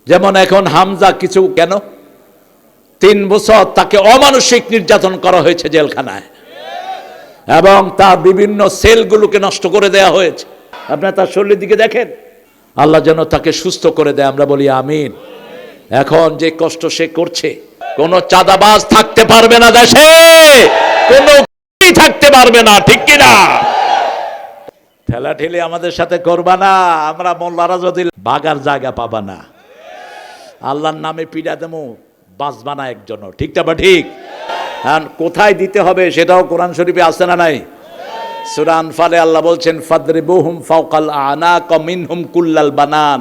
যেমন এখন হামজা কিছু কেন 3 বছর তাকে অমানসিক নির্যাতন করা হয়েছে জেলখানায়, এবং তার বিভিন্ন সেলগুলোকে নষ্ট করে দেয়া হয়েছে। আপনার তার শরীরের দিকে দেখেন, আল্লাহ যেন তাকে সুস্থ করে দেয়, আমরা বলি আমিন। এখন যে কষ্ট সে করছে, কোন চাঁদাবাজ থাকতে পারবে না দেশে, কোন থাকতে পারবে না, ঠিক কিনা? ঠেলা ঠেলে আমাদের সাথে করবা না, আমরা মোল্লারা যদি বাগার জায়গা পাবা না, আল্লাহর নামে পিড়া দেবো, বাঁচবা না একজনও, ঠিকটা বা ঠিক? আর কোথায় দিতে হবে সেটাও কোরআন শরীফে আছে না নাই? সূরা আনফালে আল্লাহ বলছেন ফাদরিবুহুম ফাওকাল আনাক মিনহুম কুল্লাল বানান।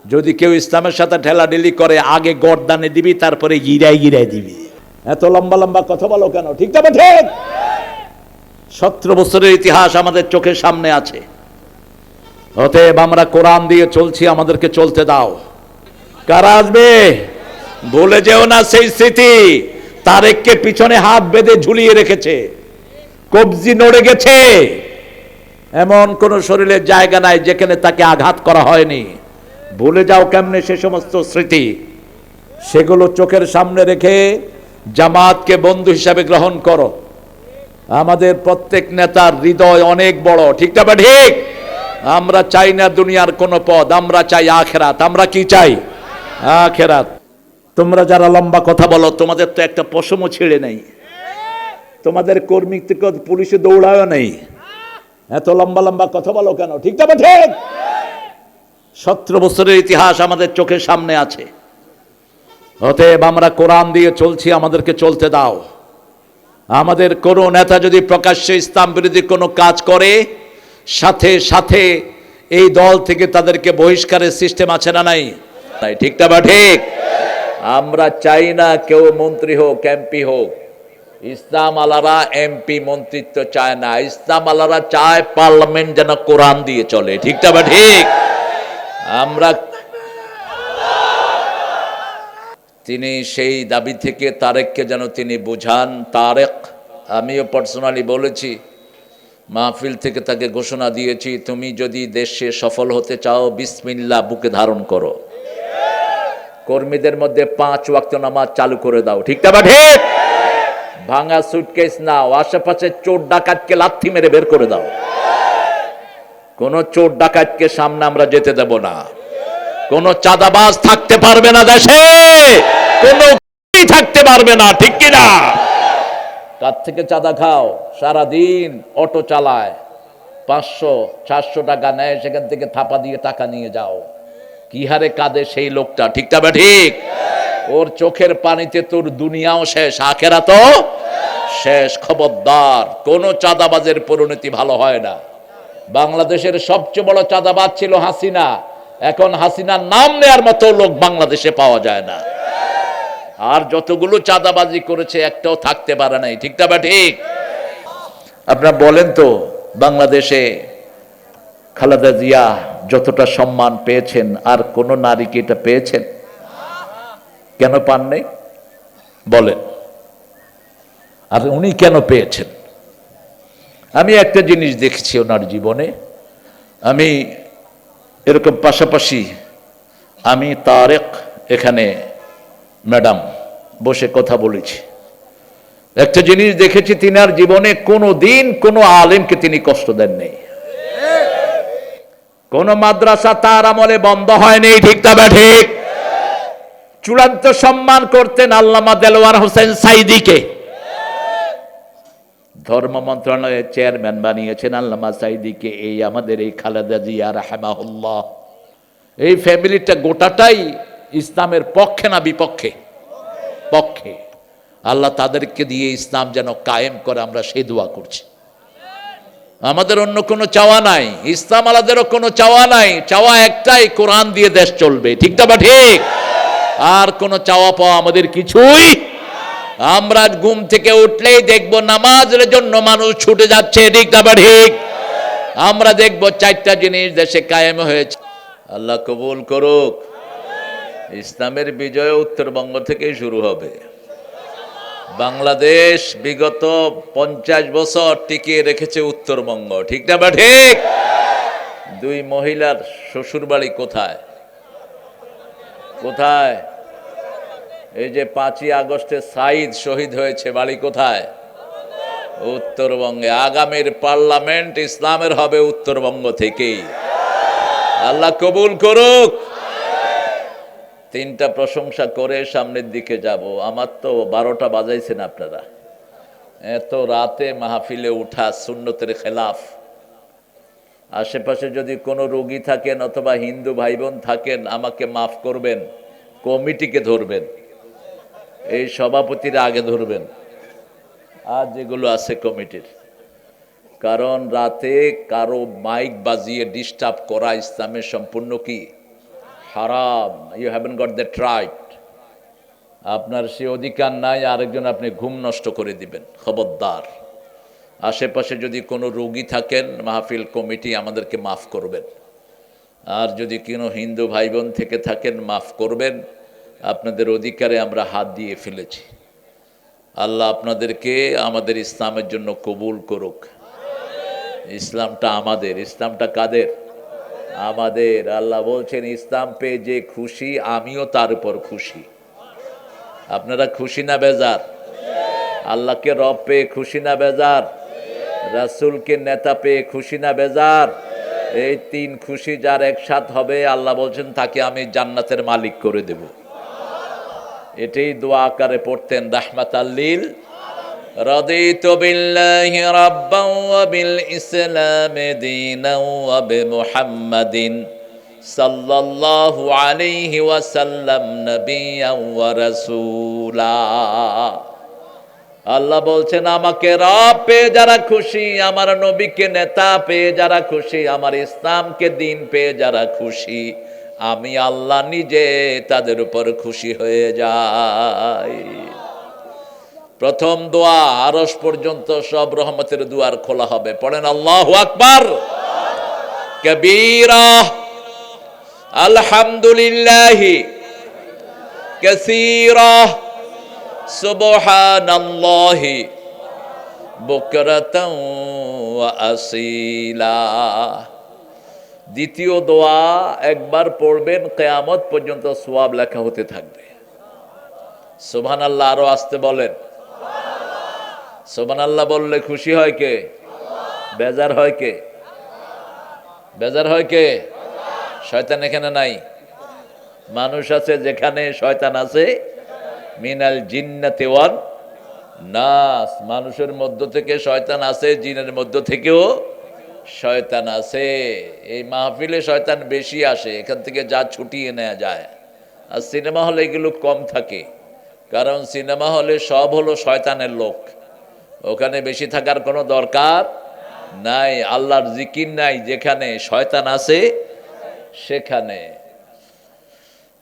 যদি কেউ ইসলামের সাথে ঠেলাঠেলি করে, আগে গর্দানে দিবি, তারপরে গিরাই গিরাই দিবি। এত লম্বা লম্বা কথা বলো কেন, ঠিকটা বা ঠিক? 17 বছরের ইতিহাস আমাদের চোখের সামনে আছে। অতএব আমরা কোরআন দিয়ে চলছি, আমাদেরকে চলতে দাও। কারা আসবে ভুলে যেও না সেই স্মৃতি। তারেককে পিছনে হাত বেঁধে ঝুলিয়ে রেখেছে, কবজি নড়ে গেছে, এমন কোন শরীরের জায়গা নাই যেখানে তাকে আঘাত করা হয়নি। ভুলে যাও কেমনে সে সমস্ত স্মৃতি? সেগুলো চোখের সামনে রেখে জামাতকে বন্ধু হিসাবে গ্রহণ করো। আমাদের প্রত্যেক নেতার হৃদয় অনেক বড়, ঠিকটা বা ঠিক? আমরা চাই না দুনিয়ার কোন পদ, আমরা চাই আখেরাত। আমরা কি চাই? আখেরাত। তোমরা যারা লম্বা কথা বলো, তোমাদের তো একটা পশমও ছেড়ে নেই, তোমাদের কর্মী থেকে পুলিশে দৌড়ায়ও নেই, এত লম্বা লম্বা কথা বলো কেন, ঠিকটা বা ঠিক? 17 বছরের ইতিহাস আমাদের চোখের সামনে আছে। অতএব আমরা কোরআন দিয়ে চলছি, আমাদেরকে চলতে দাও। আমাদের কোন নেতা যদি প্রকাশ্যে ইসলাম বিরোধী কোনো কাজ করে, সাথে সাথে এই দল থেকে তাদেরকে বহিষ্কারের সিস্টেম আছে না নাই? ঠিকটা বা ঠিক? আমরা চাই না কেউ মন্ত্রী হোক, এমপি হোক। ইসলাম আলারা এমপি মন্ত্রিত্ব চায় না, ইসলাম আলারা চায় পার্লামেন্ট যেন কোরআন দিয়ে চলে, ঠিকটা বা ঠিক? আমরা তিনি সেই দাবি থেকে তারেককে যেন তিনি বুঝান। তারেক, আমিও পার্সোনালি বলেছি, মাহফিল থেকে তাকে ঘোষণা দিয়েছি, তুমি যদি দেশে সফল হতে চাও, বিসমিল্লাহ বুকে ধারণ করো, কর্মীদের মধ্যে 5 ওয়াক্ত নামাজ চালু করে দাও, ঠিকটা বা ঠিক? ভাঙা সুটকেস নাও, আশেপাশে চোর ডাকাতকে লাথি মেরে বের করে দাও। কোন চোর ডাকাতকে সামনে আমরা যেতে দেব না, কোন চাঁদাবাজ থাকতে পারবে না দেশে, কোন থাকতে পারবে না, ঠিক কিনা? কার থেকে চাঁদা খাও? সারাদিন অটো চালায়, 500-400 টাকা নেয়, সেখান থেকে থাপা দিয়ে টাকা নিয়ে যাও। কি হারে কাঁদে সেই লোকটা, ঠিকটা বা ঠিক? ওর চোখের পানিতে তোর দুনিয়াও শেষ, আখেরাতও শেষ। খবরদার, কোন চাঁদাবাজের পরিণতি ভালো হয় না। বাংলাদেশের সবচেয়ে বড় চাঁদাবাজ ছিল হাসিনা, এখন হাসিনার নাম নেয়ার মতো লোক বাংলাদেশে পাওয়া যায় না। আর যতগুলো চাঁদাবাজি করেছে একটাও থাকতে পারে নাই, ঠিকটা বা ঠিক? আপনারা বলেন তো, বাংলাদেশে খালেদা জিয়া যতটা সম্মান পেয়েছেন, আর কোন নারী কি এটা পেয়েছেন? কেন পান নাই বলেন? আর উনি কেন পেয়েছেন? আমি একটা জিনিস দেখেছি ওনার জীবনে, আমি এরকম পাশাপাশি আমি তারেক এখানে ম্যাডাম বসে কথা বলেছি, একটা জিনিস দেখেছি, তিনার জীবনে কোনো দিন কোনো আলেমকে তিনি কষ্ট দেন নেই, কোন মাদ্রাসা তার আমলে বন্ধ হয়নি, ঠিকটা বা ঠিক? চূড়ান্ত সম্মান করতেন আল্লামা দেলোয়ার হোসেন সাইদিকে, ধর্ম মন্ত্রণালয়ের চেয়ারম্যান বানিয়েছেন আল্লামা সাইদিকে। এই আমাদের এই খালেদা জিয়া রাহিমাহুল্লাহ, এই ফ্যামিলিটা গোটাটাই ইসলামের পক্ষে না বিপক্ষে? পক্ষে। আল্লাহ তাদেরকে দিয়ে ইসলাম যেন কায়েম করে, আমরা সেই দোয়া করছি। আমাদের অন্য কোনো চাওয়া নাই, ইসলাম আলাদেরও কোনো চাওয়া নাই, চাওয়া একটাই, কোরআন দিয়ে দেশ চলবে, ঠিকটা বা ঠিক? আর কোনো চাওয়া পাওয়া আমাদের কিছুই। আমরা ঘুম থেকে উঠলেই দেখবো নামাজের জন্য মানুষ ছুটে যাচ্ছে, ঠিকটা বা ঠিক? আমরা দেখবো 4টা জিনিস দেশে কায়েম হয়েছে। আল্লাহ কবুল করুক। ইসলামের বিজয় উত্তরবঙ্গ থেকেই শুরু হবে। বাংলাদেশ বিগত 50 বছর টিকিয়ে রেখেছে উত্তরবঙ্গ, ঠিকটা বা ঠিক? 2 মহিলার শ্বশুর বাড়ি কোথায়? কোথায়? এই যে 5ই আগস্টে সাইদ শহীদ হয়েছে, বাড়ি কোথায়? উত্তরবঙ্গে। আগামীর পার্লামেন্ট ইসলামের হবে উত্তরবঙ্গ থেকেই। আল্লাহ কবুল করুক। 3টা প্রশংসা করে সামনের দিকে যাব। আমার তো 12টা বাজাইছেন আপনারা। এত রাতে মাহফিলে উঠা সুন্নতের খেলাফ। আশেপাশে যদি কোনো রোগী থাকেন অথবা হিন্দু ভাই বোন থাকেন আমাকে মাফ করবেন, কমিটিকে ধরবেন, এই সভাপতিরা আগে ধরবেন আর যেগুলো আছে কমিটির। কারণ রাতে কারো মাইক বাজিয়ে ডিস্টার্ব করা ইসলামের সম্পূর্ণ কি হারাম। You haven't got that right. আপনার সে অধিকার নাই আরেকজন আপনি ঘুম নষ্ট করে দিবেন, খবরদার। আশেপাশে যদি কোনো রোগী থাকেন মাহফিল কমিটি আমাদেরকে মাফ করবেন। আর যদি কোনো হিন্দু ভাই বোন থেকে থাকেন মাফ করবেন, আপনাদের অধিকারে আমরা হাত দিয়ে ফেলেছি। আল্লাহ আপনাদেরকে আমাদের ইসলামের জন্য কবুল করুক। ইসলামটা আমাদের। ইসলামটা কাদের? আমাদের। আল্লাহ বলছেন ইসলাম পেয়ে যে খুশি আমিও তার উপর খুশি। আপনারা খুশি না বেজার? আল্লাহকে রব পেয়ে খুশি না বেজার? রাসূলকে নেতা পেয়ে খুশি না বেজার? এই 3 খুশি যার একসাথ হবে আল্লাহ বলছেন তাকে আমি জান্নাতের মালিক করে দেব। এটাই দোয়া আকারে পড়তেন রাহমাতাল লিল। রাদিতু বিল্লাহি রাব্বান ওয়া বিল ইসলামি দীনান ওয়া বিমুহাম্মাদিন সাল্লাল্লাহু আলাইহি ওয়াসাল্লাম নাবিয়্যান ওয়া রাসূলা। আল্লাহ বলছেন আমাকে রব পেয়ে যারা খুশি, আমার নবীকে নেতা পেয়ে যারা খুশি, আমার ইসলামকে দিন পেয়ে যারা খুশি, আমি আল্লাহ নিজে তাদের উপর খুশি হয়ে যাই। প্রথম দোয়া আরশ পর্যন্ত সব রহমতের দুয়ার খোলা হবে। পড়েন আল্লাহু আকবার কবীরা আলহামদুলিল্লাহি কাসীরা সুবহানাল্লাহি বুকরাতান ওয়া আসীলা। দ্বিতীয় দোয়া একবার পড়বেন কিয়ামত পর্যন্ত সওয়াব লেখা হতে থাকবে। সুবহানাল্লাহ। আরো আসতে বলেন সুবহানাল্লাহ। বললে খুশি হয় কে? বেজার হয় কে? বেজার হয় কে? শয়তান এখানে নাই। মানুষ আছে যেখানে শয়তান আছে, মিনাল জিন্নাতি ওয়ান নাস। মানুষের মধ্য থেকে শয়তান আছে, জিনের মধ্য থেকেও শয়তান আছে। এই মাহফিলে শয়তান বেশি আসে, এখান থেকে যা ছুটিয়ে নেওয়া যায়। আর সিনেমা হলে এগুলো কম থাকে, কারণ সিনেমা হলে সব হলো শয়তানের লোক, ওখানে বেশি থাকার কোনো দরকার নাই। আল্লাহর জিকির নাই, যেখানে শয়তান আছে সেখানে।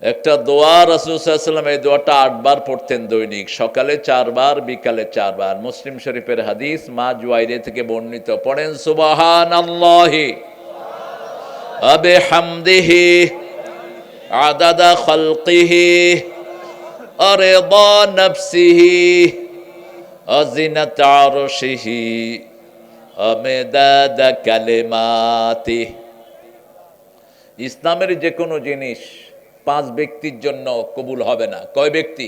একটা দোয়া রাসূল সাল্লাল্লাহু আলাইহি ওয়াসাল্লাম এই দোয়াটা 8 বার পড়তেন দৈনিক, সকালে 4 বার, বিকালে 4 বার। মুসলিম শরীফের হাদিস, মা জুয়াইরিয়া থেকে বর্ণিত। পড়েন সুবহানাল্লাহি ওয়া বিহামদিহি আদাদা খালকিহি ওয়া রিদা নাফসিহি ওয়া জিনাতা আরশিহি ওয়া মিদাদা কালিমাতিহি। ইসলামের যে কোনো জিনিস 5 ব্যক্তির জন্য কবুল হবে না। কয় ব্যক্তি?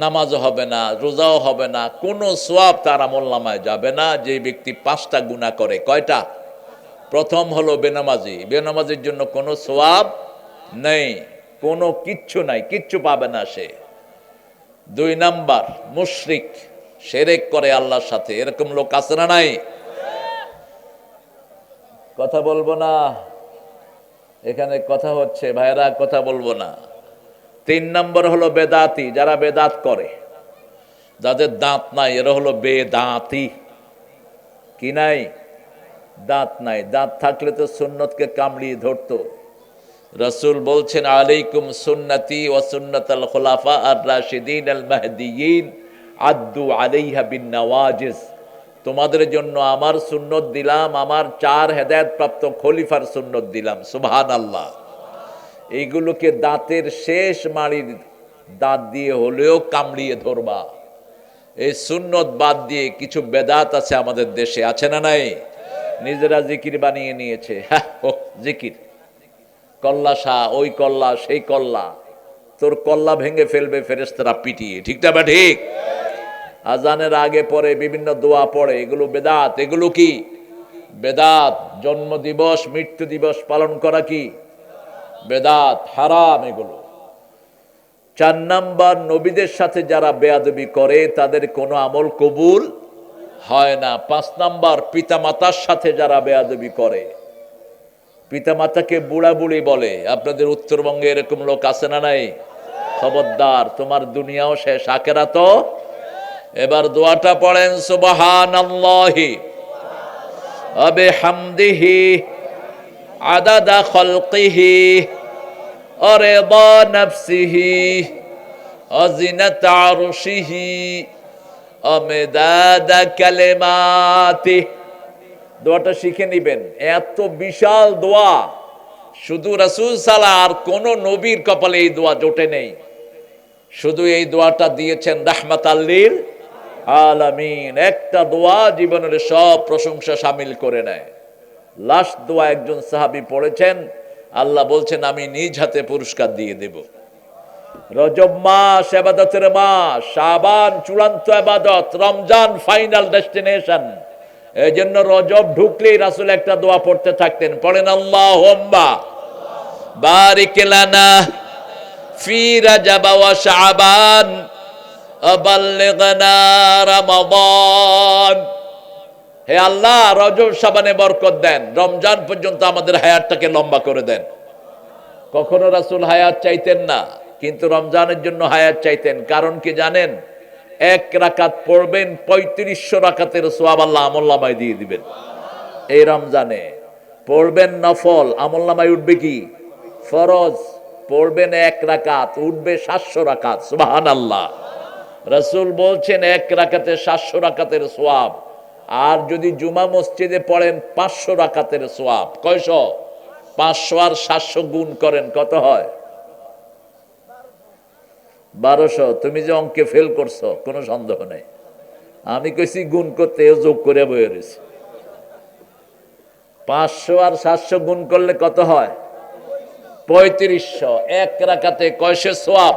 নামাজও হবে না, রোজাও হবে না, কোনো সওয়াব তার আমলনামায় যাবে না যে ব্যক্তি 5টা গুনাহ করে। কয়টা? প্রথম হলো বেনামাজি। বেনামাজির জন্য কোনো সওয়াব নেই, কোনো কিচ্ছু নাই, কিচ্ছু পাবে না সে। 2 নাম্বার মুশরিক, শিরক করে আল্লাহর সাথে। এরকম লোক আছে না নাই? কথা বলবো না, এখানে কথা হচ্ছে ভাইরা, কথা বলবো না। 3 নম্বর হলো বেদাতি, যারা বেদাত করে, যাদের দাঁত নাই, এরা হলো বেদাতি। কি নাই? দাঁত নাই। দাঁত থাকলে তো সুন্নতকে কামড়িয়ে ধরতো। রাসূল বলছেন আলাইকুম সুন্নতি ওয়া সুন্নাতাল খুলাফা আর রাশিদিন আল মাহদিয়িন আদ্দু আলাইহা বিন নওয়াজিজ। তোমাদের জন্য আমার সুন্নত দিলাম, আমার 4 হেদায়েত প্রাপ্ত খলিফার সুন্নত দিলাম। সুবহানাল্লাহ। এইগুলোকে দাঁতের শেষ মাড়ির দাঁত দিয়ে হলেও কামড়িয়ে ধরবা। এই সুন্নত বাদ দিয়ে কিছু বেদাত আছে আমাদের দেশে, আছে না নাই? নিজেরা জিকির বানিয়ে নিয়েছে। হ্যাঁ, ও জিকির, কল্লা শাহ, ওই কল্লা সেই কল্লা, তোর কল্লা ভেঙে ফেলবে ফেরেশতারা পিটিয়ে, ঠিক না? ঠিক। আজানের আগে পরে বিভিন্ন দোয়া পড়ে, এগুলো বেদাত। এগুলো কি বেদাত? জন্ম দিবস মৃত্যু দিবস পালন করা কি বেদাত, হারাম এগুলো। 4 নাম্বার, নবীদের সাথে যারা বেয়াদবি করে তাদের কোনো আমল কবুল হয় না। 5 নাম্বার, পিতামাতার সাথে যারা বেয়াদবি করে, পিতামাতাকে বুড়া বুড়ি বলে। আপনাদের উত্তরবঙ্গে এরকম লোক আছে না নাই? খবরদার, তোমার দুনিয়াও শেষ, আখিরাতও। এবার দোয়াটা পড়েন, সুবহানাল্লাহি ওয়া বিহামদিহি আদাদা খালকিহি ওয়া রিদা নাফসিহি ওয়া জিনাতা আরশিহি ওয়া মিদাদা কালিমাতিহি। দোয়াটা শিখে নিবেন, এত বিশাল দোয়া, শুধু রাসূল সাল্লাল্লাহু আর কোন নবীর কপালে এই দোয়া জোটে নেই। শুধু এই দোয়াটা দিয়েছেন রাহমাতাল লিল আলামিন। একটা দোয়া জীবনের সব প্রশংসা শামিল করে নেয়। লাস্ট দোয়া একজন সাহাবী পড়েছেন, আল্লাহ বলছেন আমি নিজ হাতে পুরস্কার দিয়ে দেব। রজব মাস ইবাদতের মাস, শাবান চূড়ান্ত ইবাদত, রমজান ফাইনাল ডেস্টিনেশন। এই জন্য রজব ঢুকলেই রাসূল একটা দোয়া পড়তে থাকতেন। পড়েন, আল্লাহুম্মা বারিক লানা ফি রাজাব ওয়া শাবান আবাল্লিগনা রমাদান। হে আল্লাহ, রজব শাবানে বরকত দেন, রমজান পর্যন্ত আমাদের হায়াতটাকে লম্বা করে দেন। কখনো রাসূল হায়াত চাইতেন না, কিন্তু রমজানের জন্য হায়াত চাইতেন। কারণ কি জানেন? 1 রাকাত পড়বেন, 3500 রাকাতের সওয়াব আল্লাহ আমলনামায় দিয়ে দিবেন। এই রমজানে পড়বেন নফল, আমলনামায় উঠবে কি ফরজ। পড়বেন 1 রাকাত, উঠবে 700 রাকাত। সুবহানাল্লাহ। রাসূল বলছেন 1 রাকাতে 700 রাকাতের সওয়াব। আর যদি জুমা মসজিদে পড়েন 500 রাকাতের সওয়াব। কয়শো? 500 আর 700 গুণ করেন, কত হয়? 1200। তুমি যে অঙ্কে ফেল করছো কোনো সন্দেহ নেই, আমি কইছি গুণ করতে, যোগ করে বয়ে রয়েছে। 500 আর 700 গুণ করলে কত হয়? 3500। 1 রাকাতে কয়শো সওয়াব?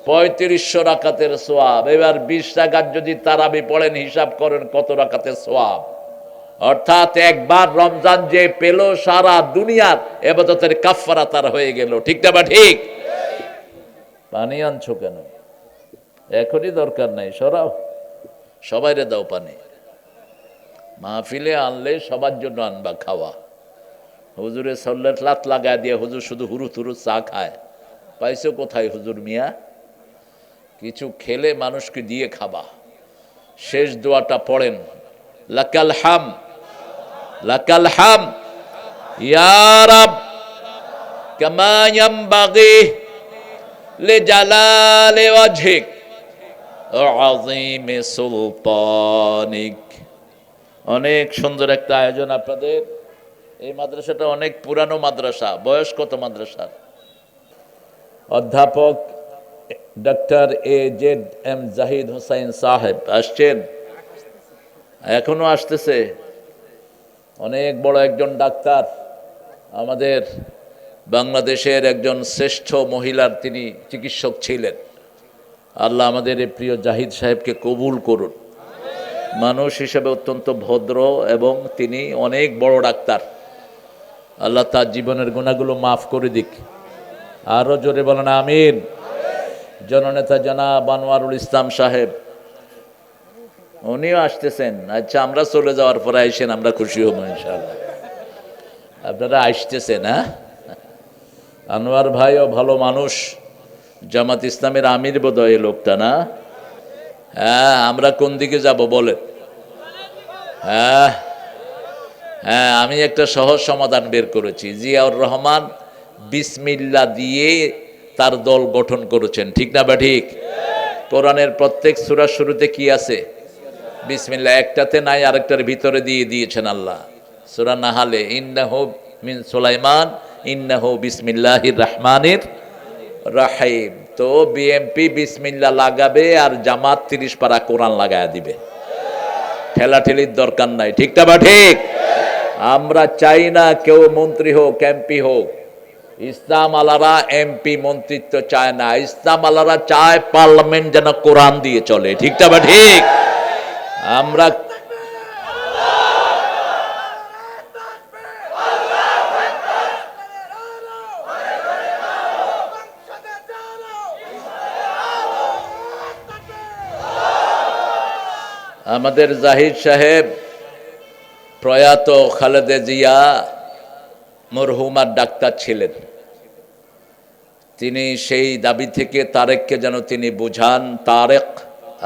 3500 রাকাতের সওয়াব। এবার 20 রাকাত যদি তারাবি পড়েন, হিসাব করেন কত রাকাতের সওয়াব। অর্থাৎ একবার রমজান যে পেল, সারা দুনিয়ার ইবাদতের কাফারা তার হয়ে গেল, ঠিক না? ঠিক। পানি আনছো কেন? এখনই দরকার নাই, সরাও, সবাইরে দাও পানি। মাহফিলে আনলে সবার জন্য আনবা খাওয়া। হুজুরে সল্লেট লাত লাগায় দিয়ে হুজুর শুধু হুরু থুরু চা খায়। পাইছো কোথায় হুজুর মিয়া? কিছু খেলে মানুষকে দিয়ে খাবা। শেষ দোয়াটা পড়েন, লাকাল হাম, লাকাল হাম ইয়া রাব কামা ইয়ামবাগি লিজালালি ওয়াজহিক ওয়া আযীমি সুলতানিক। অনেক সুন্দর একটা আয়োজন আপনাদের। এই মাদ্রাসাটা অনেক পুরানো মাদ্রাসা। বয়স কত মাদ্রাসার? অধ্যাপক ডক্টর AZM জাহিদ হোসাইন সাহেব আসছেন, এখনো আসতেছে। অনেক বড় একজন ডাক্তার, আমাদের বাংলাদেশের একজন শ্রেষ্ঠ মহিলার তিনি চিকিৎসক ছিলেন। আল্লাহ আমাদের এই প্রিয় জাহিদ সাহেবকে কবুল করুন। মানুষ হিসেবে অত্যন্ত ভদ্র এবং তিনি অনেক বড় ডাক্তার। আল্লাহ তার জীবনের গুনাহগুলো মাফ করে দিক। আরো জোরে বলেন আমিন। জননেতা জনাব আনোয়ারুল ইসলাম সাহেব, উনিও আসতেছেন। আচ্ছা, আমরা চলে যাওয়ার পরে আইসেন, আমরা খুশি হব ইনশাআল্লাহ। আপনারা আসতেছেন? হ্যাঁ, আনোয়ার ভাইও ভালো মানুষ, জামাত ইসলামের আমির বোধহয় এই লোকটা, না? হ্যাঁ, আমরা কোন দিকে যাব বলেন? হ্যাঁ হ্যাঁ, আমি একটা সহজ সমাধান বের করেছি। জিয়াউর রহমান বিসমিল্লাহ দিয়ে তার দল গঠন করেছেন, ঠিক না? ঠিক। কোরআনের প্রত্যেক সূরার শুরুতে কি আছে? বিসমিল্লাহ। একটাতে নাই, আরেকটার ভিতরে দিয়ে দিয়েছেন আল্লাহ। সূরা নাহালে ইন্নাহু মিন সুলাইমান ইন্নাহু বিসমিল্লাহির রহমানির রহিম। তো বিএমপি বিসমিল্লাহ লাগাবে আর জামাত 30 পারা কোরআন লাগায়া দিবে। ঠেলাঠেলির দরকার নাই, ঠিক না? ঠিক। আমরা চাই না কেউ মন্ত্রী হোক, এমপি হোক, ইসলাম আলারা এমপি মন্ত্রিত্ব চায় না, ইসলাম আলারা চায় পার্লামেন্ট যেন কোরআন দিয়ে চলে। ঠিক না বা ঠিক? আমরা আমাদের জাহিদ সাহেব প্রয়াত খালেদা জিয়া মরহুমার ডাক্তার ছিলেন। তিনি সেই দাবি থেকে তারেককে যেন তিনি বুঝান। তারেক,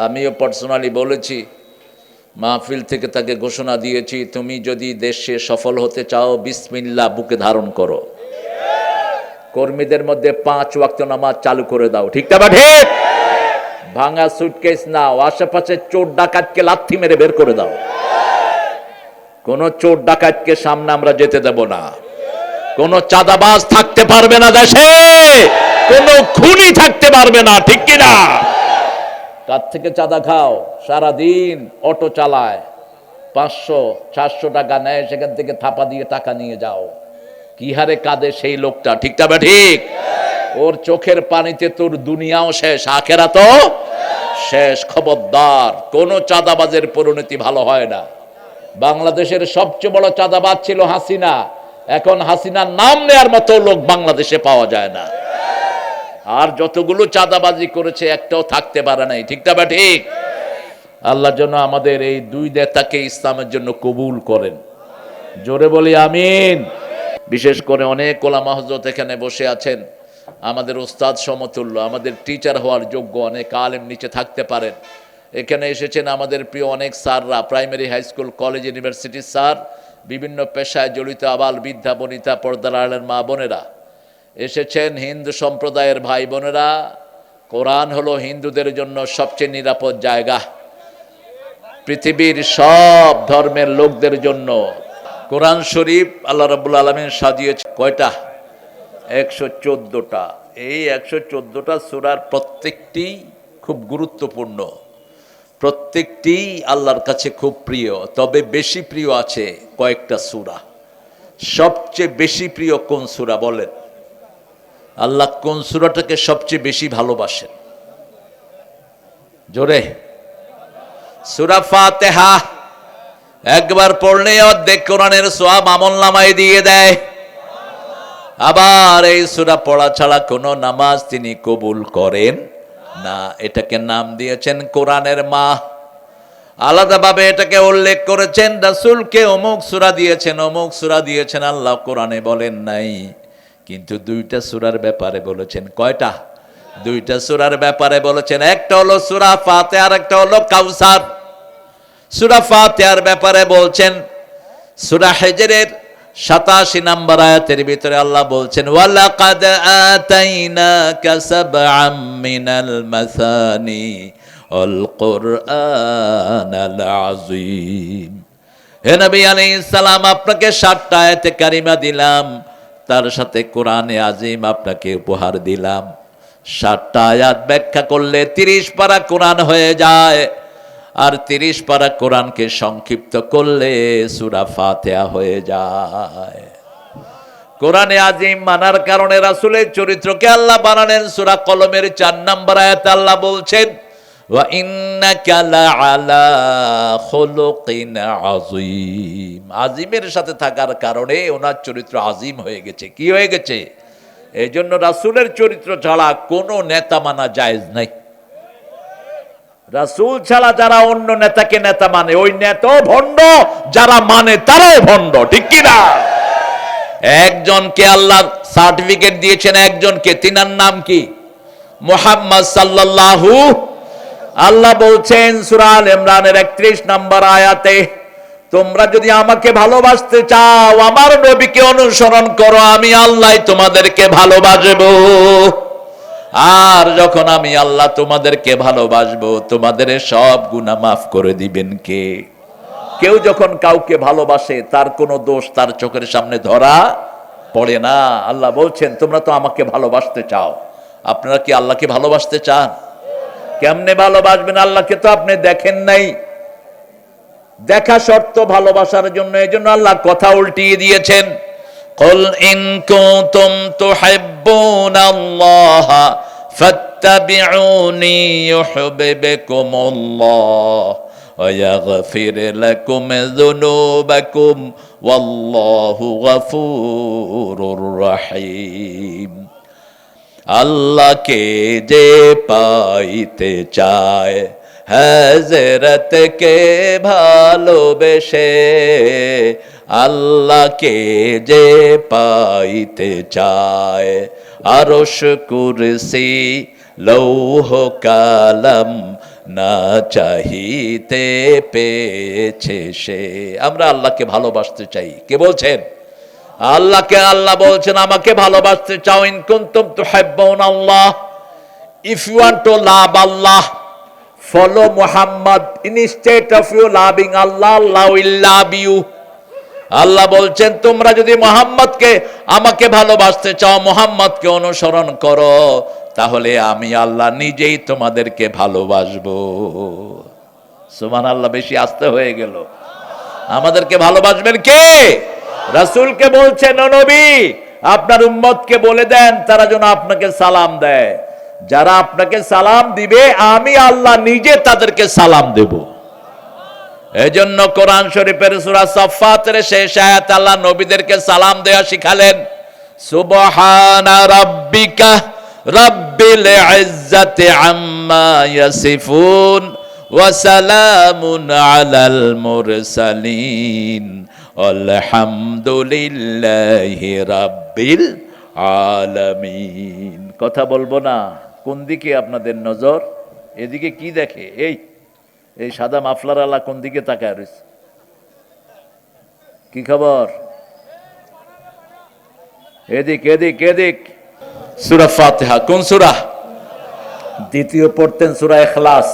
আমিও পার্সোনালি বলেছি, মাহফিল থেকে তাকে ঘোষণা দিয়েছি, তুমি যদি দেশে সফল হতে চাও বিসমিল্লাহ বুকে ধারণ করো, কর্মীদের মধ্যে 5 ওয়াক্ত নামাজ চালু করে দাও। ঠিক না ঠিক? ভাঙা সুটকেস নাও, আশেপাশে চোর ডাকাতকে লাথি মেরে বের করে দাও। কোন চোর ডাকাতকে সামনে আমরা যেতে দেব না। কোন চাঁদাবাজ থাকতে পারবে না দেশে, কোন খুনি থাকতে পারবে না। ঠিক কিনা? কার থেকে চাঁদা খাও? সারাদিন অটো চালায়, 500-400 টাকা নেয়, সেখান থেকে থাপা দিয়ে টাকা নিয়ে যাও। কি হারে কাঁদে সেই লোকটা। ঠিক না ঠিক? ওর চোখের পানিতে তোর দুনিয়াও শেষ, আখেরাতও শেষ। খবরদার, কোন চাঁদাবাজের পরিণতি ভালো হয় না। বাংলাদেশের সবচেয়ে বড় চাঁদাবাজ ছিল হাসিনা। এখন হাসিনার নাম নেয়ার মতো লোক বাংলাদেশে পাওয়া যায় না। আর যতগুলো চাঁদাবাজি করেছে একটাও থাকতে পারে নাই। ঠিক না ঠিক? আল্লাহ যেন আমাদের এই 2 নেতাকে ইসলামের জন্য কবুল করেন। জোরে বলি আমিন। বিশেষ করে অনেক ওলামা হযরত এখানে বসে আছেন, আমাদের উস্তাদ সমতুল্য, আমাদের টিচার হওয়ার যোগ্য অনেক আলেম নিচে থাকতে পারেন। এখানে এসেছেন আমাদের প্রিয় অনেক স্যাররা, প্রাইমারি, হাই স্কুল, কলেজ, ইউনিভার্সিটির স্যার, বিভিন্ন পেশায় জড়িত আবাল বৃদ্ধা বনিতা, পর্দার আড়ালের মা বোনেরা এসেছেন, হিন্দু সম্প্রদায়ের ভাই বোনেরা। কোরআন হলো হিন্দুদের জন্য সবচেয়ে নিরাপদ জায়গা, পৃথিবীর সব ধর্মের লোকদের জন্য। কোরআন শরীফ আল্লাহ রাব্বুল আলামিন সাজিয়েছে কয়টা? 114টা। এই 114টা সূরার প্রত্যেকটি খুব গুরুত্বপূর্ণ, প্রত্যেকটি আল্লাহর কাছে খুব প্রিয়। তবে বেশি প্রিয় আছে কয়েকটা সূরা। সবচেয়ে বেশি প্রিয় কোন সূরা বলেন? আল্লাহ কোন সূরাটাকে সবচেয়ে বেশি ভালোবাসেন? জোরে। সূরা ফাতিহা একবার পড়লে অর্ধেক কোরআনের সওয়াব আমলনামায় দিয়ে দেয়। আবার এই সূরা পড়া ছাড়া কোনো নামাজ তিনি কবুল করেন না। এটাকে নাম দিয়েছেন কোরআনের মা। আলাদাভাবে এটাকে উল্লেখ করেছেন, রাসূলকে অমুক সূরা দিয়েছেন, অমুক সূরা দিয়েছেন, আল্লাহ কোরআনে বলেন নাই। কিন্তু 2টা সূরার ব্যাপারে বলেছেন। কয়টা? 2টা সূরার ব্যাপারে বলেছেন। একটা হলো সূরা ফাতিহা আর একটা হলো কাউসার। সূরা ফাতিহার ব্যাপারে বলছেন, সূরা হিজরের 87 নম্বর আয়াতের ভিতরে আল্লাহ বলছেন, ওয়ালাকাদ আতাইনাকা সাবআম মিনাল মাসানি আল কুরআনাল আযীম। হে নবী আলাইহিস সালাম, আপনাকে 7টা আয়াতে কারিমা দিলাম, তার সাথে কোরআনে আযীম আপনাকে উপহার দিলাম। 7টা আয়াত ব্যাখ্যা করলে 30 পারা কোরআন হয়ে যায়। আর 30 পারা কোরআনকে সংক্ষিপ্ত করলে সূরা ফাতিহা হয়ে যায়। কোরআনে আযীম মানার কারণে রাসূলের চরিত্রকে আল্লাহ বানালেন। সূরা কলমের 4 নম্বর আয়াতে আল্লাহ বলছেন, ওয়া ইন্নাকা লাআলা খুলুকিন আযীম। আযীমের সাথে থাকার কারণে ওনার চরিত্র আযীম হয়ে গেছে। কি হয়ে গেছে? এই জন্য রাসূলের চরিত্র ছাড়া কোনো নেতা মানা জায়েজ নাই। রাসূল ছাড়া যারা অন্য নেতাকে নেতা মানে, ওই নেতাও ভণ্ড, যারা মানে তারাও ভণ্ড। ঠিক কিনা? একজনকে আল্লাহ সার্টিফিকেট দিয়েছেন, একজনকে, তিনার নাম কি? মুহাম্মদ সাল্লাল্লাহু। আল্লাহ বলছেন সূরা আল ইমরানের 31 নম্বর আয়াতে, তোমরা যদি আমাকে ভালোবাসতে চাও আমার নবীকে অনুসরণ করো, আমি আল্লাহ তোমাদেরকে ভালোবাসবো। আর যখন আমি আল্লাহ তোমাদেরকে ভালোবাসবো, তোমাদের সব গুনাহ মাফ করে দিবেন কে? কেউ যখন কাউকে ভালোবাসে তার কোনো দোষ তার চোখের সামনে ধরা পড়ে না। আল্লাহ বলছেন, তোমরা তো আমাকে ভালোবাসতে চাও, আপনারা কি আল্লাহকে ভালোবাসতে চান? কেমনে ভালোবাসবেন? আল্লাহকে তো আপনি দেখেন নাই। দেখা শর্ত ভালোবাসার জন্য। এই জন্য আল্লাহ কথা উল্টিয়ে দিয়েছেন। قل إن كنتم تحبون الله فاتبعوني يحببكم الله ويغفر لكم ذنوبكم والله غفور رحيم। আল্লাহকে যে পাইতে চায় হযরতকে ভালোবেসে, আল্লাহকে যে পাইতে চায় আরশ কুরসি লৌহ কালাম না চাহিতে পেয়েছে সে। আমরা আল্লাহকে ভালোবাসতে চাই। কে বলছেন? আল্লাহকে। আল্লাহ বলছেন আমাকে ভালোবাসতে চাও। ইন কুনতুম তুহিব্বুনা আল্লাহ, if you want to love Allah, follow Muhammad. Instead of you loving Allah, Allah will love you. আল্লাহ বলছেন তোমরা যদি মুহাম্মদকে আমাকে ভালোবাসতে চাও, মুহাম্মদকে অনুসরণ করো, তাহলে আমি আল্লাহ নিজেই তোমাদেরকে ভালোবাসবো। সুবহানাল্লাহ, বেশি আস্তে হয়ে গেল। আমাদেরকে ভালোবাসবেন কে? রাসূলকে বলছেন, ও নবী আপনার উম্মতকে বলে দেন তারা যেন আপনাকে সালাম দেয়। যারা আপনাকে সালাম দিবে আমি আল্লাহ নিজে তাদেরকে সালাম দেব। এজন্য কোরআন শরীফের সূরা সাফফাতের শেষ আয়াত আল্লাহ নবীদেরকে সালাম দেয়া শিখালেন। সুবহানা রাব্বিকা রাব্বিল ইজ্জাতি আম্মা ইয়াসিফুন ওয়া সালামুন আলাল মুরসালিন আলহামদুলিল্লাহি রাব্বিল আলামিন। কথা বলবো না? কোন দিকে আপনাদের নজর? এদিকে কি দেখে? এই সাদা মাফলার আলা কোন দিকে তাকায় রয়েছে? কি খবর? এদিক এদিক এদিক। সূরা ফাতিহা কোন সূরা? দ্বিতীয় পড়তেন সূরা ইখলাস।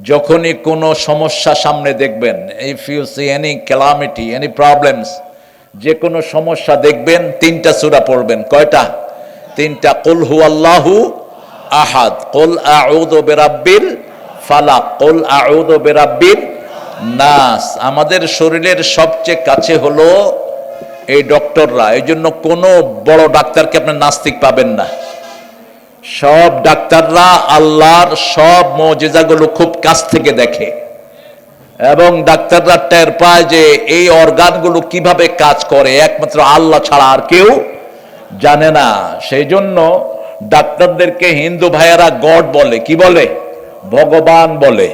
যখনই কোনো সমস্যা সামনে দেখবেন, if you see any calamity, any problems, যে কোনো সমস্যা দেখবেন, তিনটা সূরা পড়বেন। কয়টা? তিনটা। কুল হুয়াল্লাহু আহাদ, কুল আউযু বিরাব্বিল ফালাক, কুল আউযু বিরাব্বিন নাস। আমাদের শরীরের সবচেয়ে কাছে হলো এই ডক্টররা। এই জন্য কোনো বড় ডাক্তারকে আপনি নাস্তিক পাবেন না। সব ডাক্তাররা আল্লাহর সব মুজিজাগুলো খুব কাছ থেকে দেখে, এবং ডাক্তাররা টের পায় যে এই অর্গানগুলো কিভাবে কাজ করে একমাত্র আল্লাহ ছাড়া আর কেউ জানে না। সেই জন্য ডাক্তারদেরকে হিন্দু ভাইয়েরা গড বলে। কি বলে? ভগবান বলে।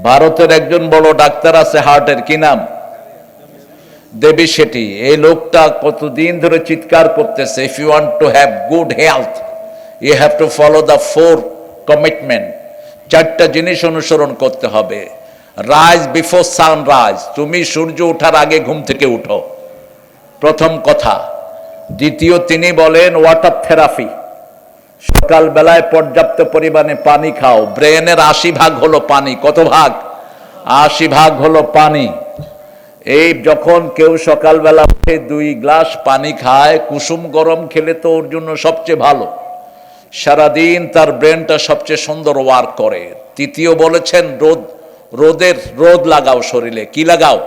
ভারতের একজন বড় ডাক্তার আছে হার্টের, কি নাম? দেবী শেঠি। এই লোকটা কতদিন ধরে চিৎকার করতেছে, if you want to have good health you have to follow the 4 commitment. 4টা জিনিস অনুসরণ করতে হবে। রাইজ বিফোর সানরাইজ, তুমি সূর্য ওঠার আগে ঘুম থেকে উঠো, প্রথম কথা। দ্বিতীয়, তিনি বলেন ওয়াটার থেরাপি, সকাল বেলায় পর্যাপ্ত পরিমাণে পানি খাও। ব্রেনের 80 ভাগ হলো পানি। কত ভাগ? 80 ভাগ হলো পানি। এই যখন কেউ সকালবেলা উঠে 2 গ্লাস পানি খায়, কুসুম গরম খেলে তো ওর জন্য সবচেয়ে ভালো, সারাদিন তার ব্রেনটা সবচেয়ে সুন্দর ওয়ার্ক করে। তৃতীয় বলেছেন রোদ লাগাও শরীরে। কি লাগাও?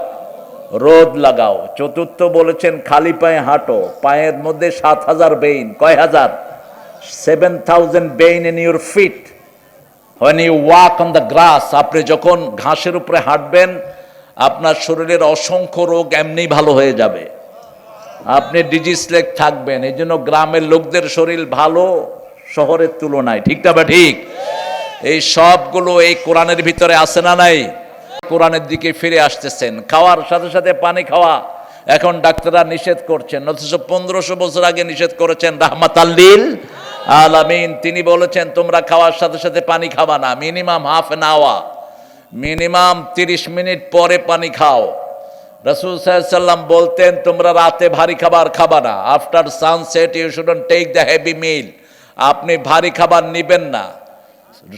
রোদ লাগাও। চতুর্থ বলেছেন খালি পায়ে হাঁটো, পায়ের মধ্যে 7000 বেইন। কয় হাজার? 7000 vein in your feet when you walk on the grass। আপনি যখন ঘাসের উপরে হাঁটবেন আপনার শরীরের অসংখ্য রোগ এমনি ভালো হয়ে যাবে, আপনি ডিজিজলেস থাকবেন। এই জন্য গ্রামের লোকদের শরীর ভালো শহরের তুলনায়। ঠিক না বা ঠিক? এই সবগুলো এই কোরআনের ভিতরে আছে না নাই? কোরআনের দিকে ফিরে আসতেছেন। খাওয়ার সাথে সাথে পানি খাওয়া এখন ডাক্তাররা নিষেধ করছেন, অথচ 1500 বছর আগে নিষেধ করেছেন রাহমাতাল লিল আলামিন। তিনি বলেছেন তোমরা খাওয়ার সাথে সাথে পানি খাবা না, minimum half an hour, minimum 30 minute পরে পানি খাও। রাসূল সাল্লাল্লাহু আলাইহি ওয়াসাল্লাম বলতেন তোমরা রাতে ভারী খাবার খাবা না। After sunset you shouldn't take the heavy meal. আপনি ভারী খাবার নিবেন না।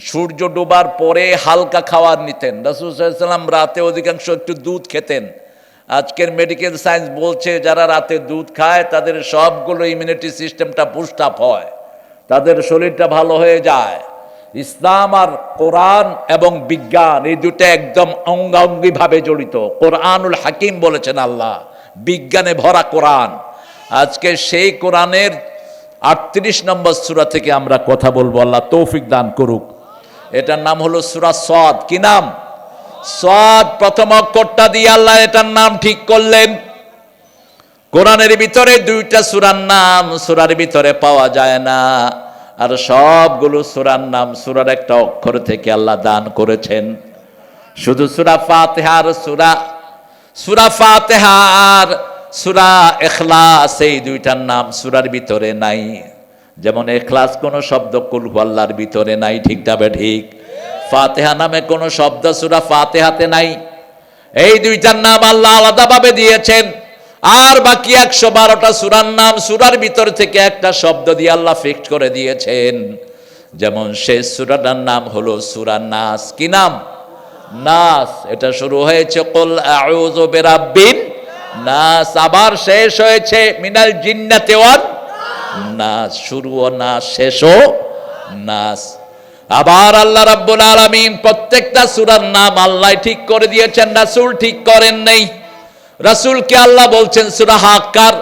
সূর্য ডোবার পরে হালকা খাবার নিতেন। রাসূল সাল্লাল্লাহু আলাইহি ওয়াসাল্লাম রাতে অধিকাংশ একটু দুধ খেতেন। আজকের মেডিকেল সায়েন্স বলছে যারা রাতে দুধ খায় তাদের সবগুলো ইমিউনিটি সিস্টেমটা বুস্ট আপ হয়, তাদের শরীরটা ভালো হয়ে যায়। ইসলাম আর কোরআন এবং বিজ্ঞান এই দুটো একদম অঙ্গাঙ্গিভাবে জড়িত। কোরআনুল হাকিম বলেছেন আল্লাহ, বিজ্ঞানে ভরা কোরআন। আজকে সেই কোরআনের 38 নম্বর সূরা থেকে আমরা কথা বলবো, আল্লাহ তৌফিক দান করুক। এটার নাম হলো সূরা সদ। কি নাম? সদ। প্রথম অক্ষরটা দিয়ে আল্লাহ এটার নাম ঠিক করলেন। কোরআনের ভিতরে দুইটা সূরার নাম সূরার ভিতরে পাওয়া যায় না, আর সবগুলো সূরার নাম সূরার একটা অক্ষর থেকে আল্লাহ দান করেছেন। শুধু সূরা ফাতিহা আর সূরা ফাতিহা আর সূরা ইখলাস, এই দুইটার নাম সূরার ভিতরে নাই। যেমন ইখলাস কোন শব্দ কুল হুয়াল্লাহর ভিতরে নাই, ঠিক তবে ঠিক। ফাতিহা নামে কোন শব্দ সূরা ফাতিহাতে নাই। এই দুইটার নাম আল্লাহ আলাদাভাবে দিয়েছেন। আর বাকি 112টা সূরার নাম সূরার ভিতর থেকে একটা শব্দ দিয়ে আল্লাহ ফিক্সড করে দিয়েছেন। যেমন শেষ সূরাটার নাম হলো সূরা নাস। কি নাম? নাস। এটা শুরু হয়েছে কুল আউযু বিরাব্বিন নাস, আবার শেষ হয়েছে মিনাল জিন্নাতি ওয়ান নাস। শুরুও নাস, শেষও নাস। আবার আল্লাহ রাব্বুল আলামিন প্রত্যেকটা সূরার নাম আল্লাহ ঠিক করে দিয়েছেন, রাসূল ঠিক করেন নাই। রাসূলকে আল্লাহ বলছেন সূরা হাক্কার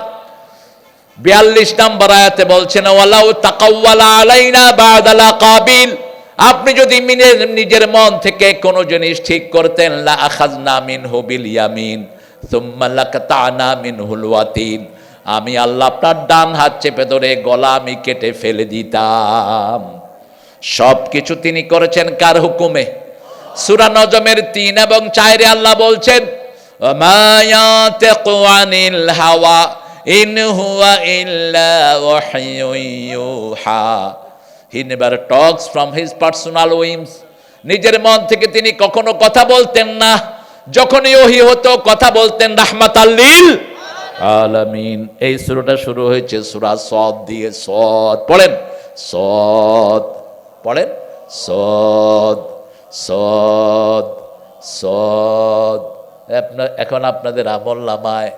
42 নম্বর আয়াতে বলছেন, ওয়ালাউ তাকাওয়ালা আলাইনা বা'দা লাকাবিল, আপনি যদি নিজের মন থেকে কোন জিনিস ঠিক করতেন, লা আখাযনা মিনহু বিল ইয়ামিন সুম্মা লাকাতানা মিনহুল ওয়াতিন, আমি আল্লাহ আপনার ডান হাত চেপে ধরে গলা আমি কেটে ফেলে দিতাম। সবকিছু তিনি করেছেন কার হুকুমে? সূরা নজমের 3 এবং 4 আল্লাহ বলছেন, ওমা ইয়াতিকু আনিল হাওয়া ইন হুয়া ইল্লা ওয়াহয়ুন ইউহা। He never talks from his personal whims. নিজের মন থেকে তিনি কখনো কথা বলতেন না। যখনই ওহী হতো কথা বলতেন রাহমাতাল লিল আলামিন। এই সূরাটা শুরু হয়েছে সূরা সদ দিয়ে। সদ পড়েন, সদ পড়েন, সদ সদ সদ। এখন আপনাদের আমলনামায়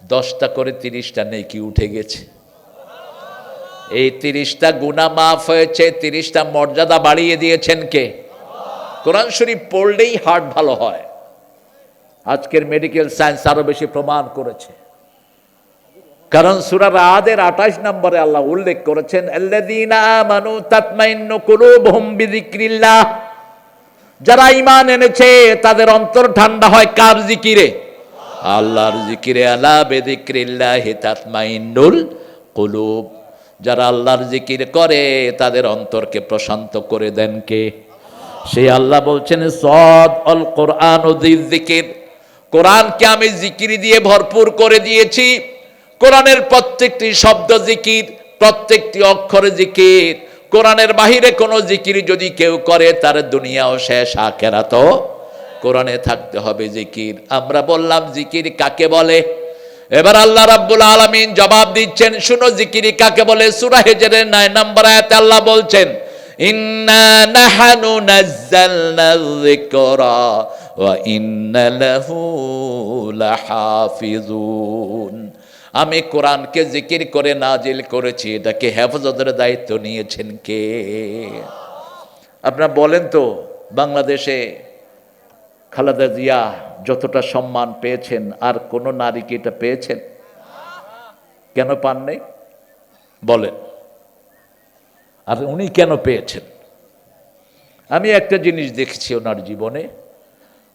10টা করে 30টা নেকি উঠে গেছে। এই 30টা গুনাহ মাফ হয়েছে, 30টা মর্যাদা বাড়িয়ে দিয়েছেন কে? কোরআন শরীফ পড়লেই হার্ট ভালো হয়। আজকের মেডিকেল সায়েন্স আরো বেশি প্রমাণ করেছে। কারণ সূরা রাদের 28 নম্বরে আল্লাহ উল্লেখ করেছেন, আল্লাযীনা আমানু তাতমাইন্নু কুলুবুহুম বিযিকরিল্লাহ, যারা ঈমান এনেছে তাদের অন্তর ঠান্ডা হয় কার জিকিরে? আল্লাহর জিকিরে। আলা বিযিকরিল্লাহি তাতমাইন্নুল কুলুব, যারা আল্লাহর জিকির করে তাদের অন্তরকে প্রশান্ত করে দেন কে? সেই আল্লাহ বলছেন সদ আল কোরআন যিকির, কোরআনকে আমি জিকির দিয়ে ভরপুর করে দিয়েছি। কোরআনের প্রত্যেকটি শব্দ জিকির, প্রত্যেকটি অক্ষর জিকির। কোরআনের বাহিরে কোনো জিকির যদি কেউ করে তার দুনিয়াও শেষ, আখিরাতও কোরআনে থাকতে হবে জিকির। আমরা বললাম জিকির কাকে বলে? এবার আল্লাহ রাব্বুল আলামিন জবাব দিচ্ছেন, শুনো জিকির কাকে বলে। সূরা হিজরের 9 নম্বর আয়াতে আল্লাহ বলছেন, ইন্না নাহনু নাযালনা যিকরা ওয়া ইন্না লাহু লাহাফিজুন, আমি কোরআনকে জিকির করে নাজিল করেছি, এটাকে হেফাজতের দায়িত্ব নিয়েছেন কে? আপনারা বলেন তো, বাংলাদেশে খালেদা জিয়া যতটা সম্মান পেয়েছেন আর কোন নারী কি এটা পেয়েছেন? কেন পান নাই বলেন? আর উনি কেন পেয়েছেন? আমি একটা জিনিস দেখেছি ওনার জীবনে।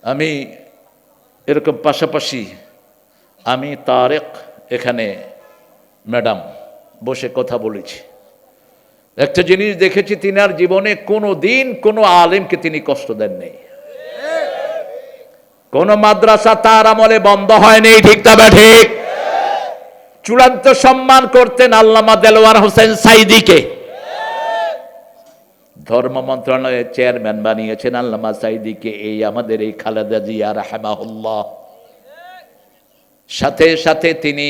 আমি এরকম পাশাপাশি আমি তারেক এখানে ম্যাডাম বসে কথা বলেছি। একটা জিনিস দেখেছি, তিনার জীবনে কোনো দিন কোনো আলেমকে তিনি কষ্ট দেন নাই। কোন মাদ্রাসা তার আমলে বন্ধ হয়নি, ঠিক তবে ঠিক। চূড়ান্ত সম্মান করতেন আল্লামা দেলোয়ার হোসেন সাইদিকে। ধর্ম মন্ত্রণালয়ের চেয়ারম্যান বানিয়েছেন আল্লামা সাইদিকে এই আমাদের এই খালেদা জিয়া রাহিমাহুল্লাহ। সাথে সাথে তিনি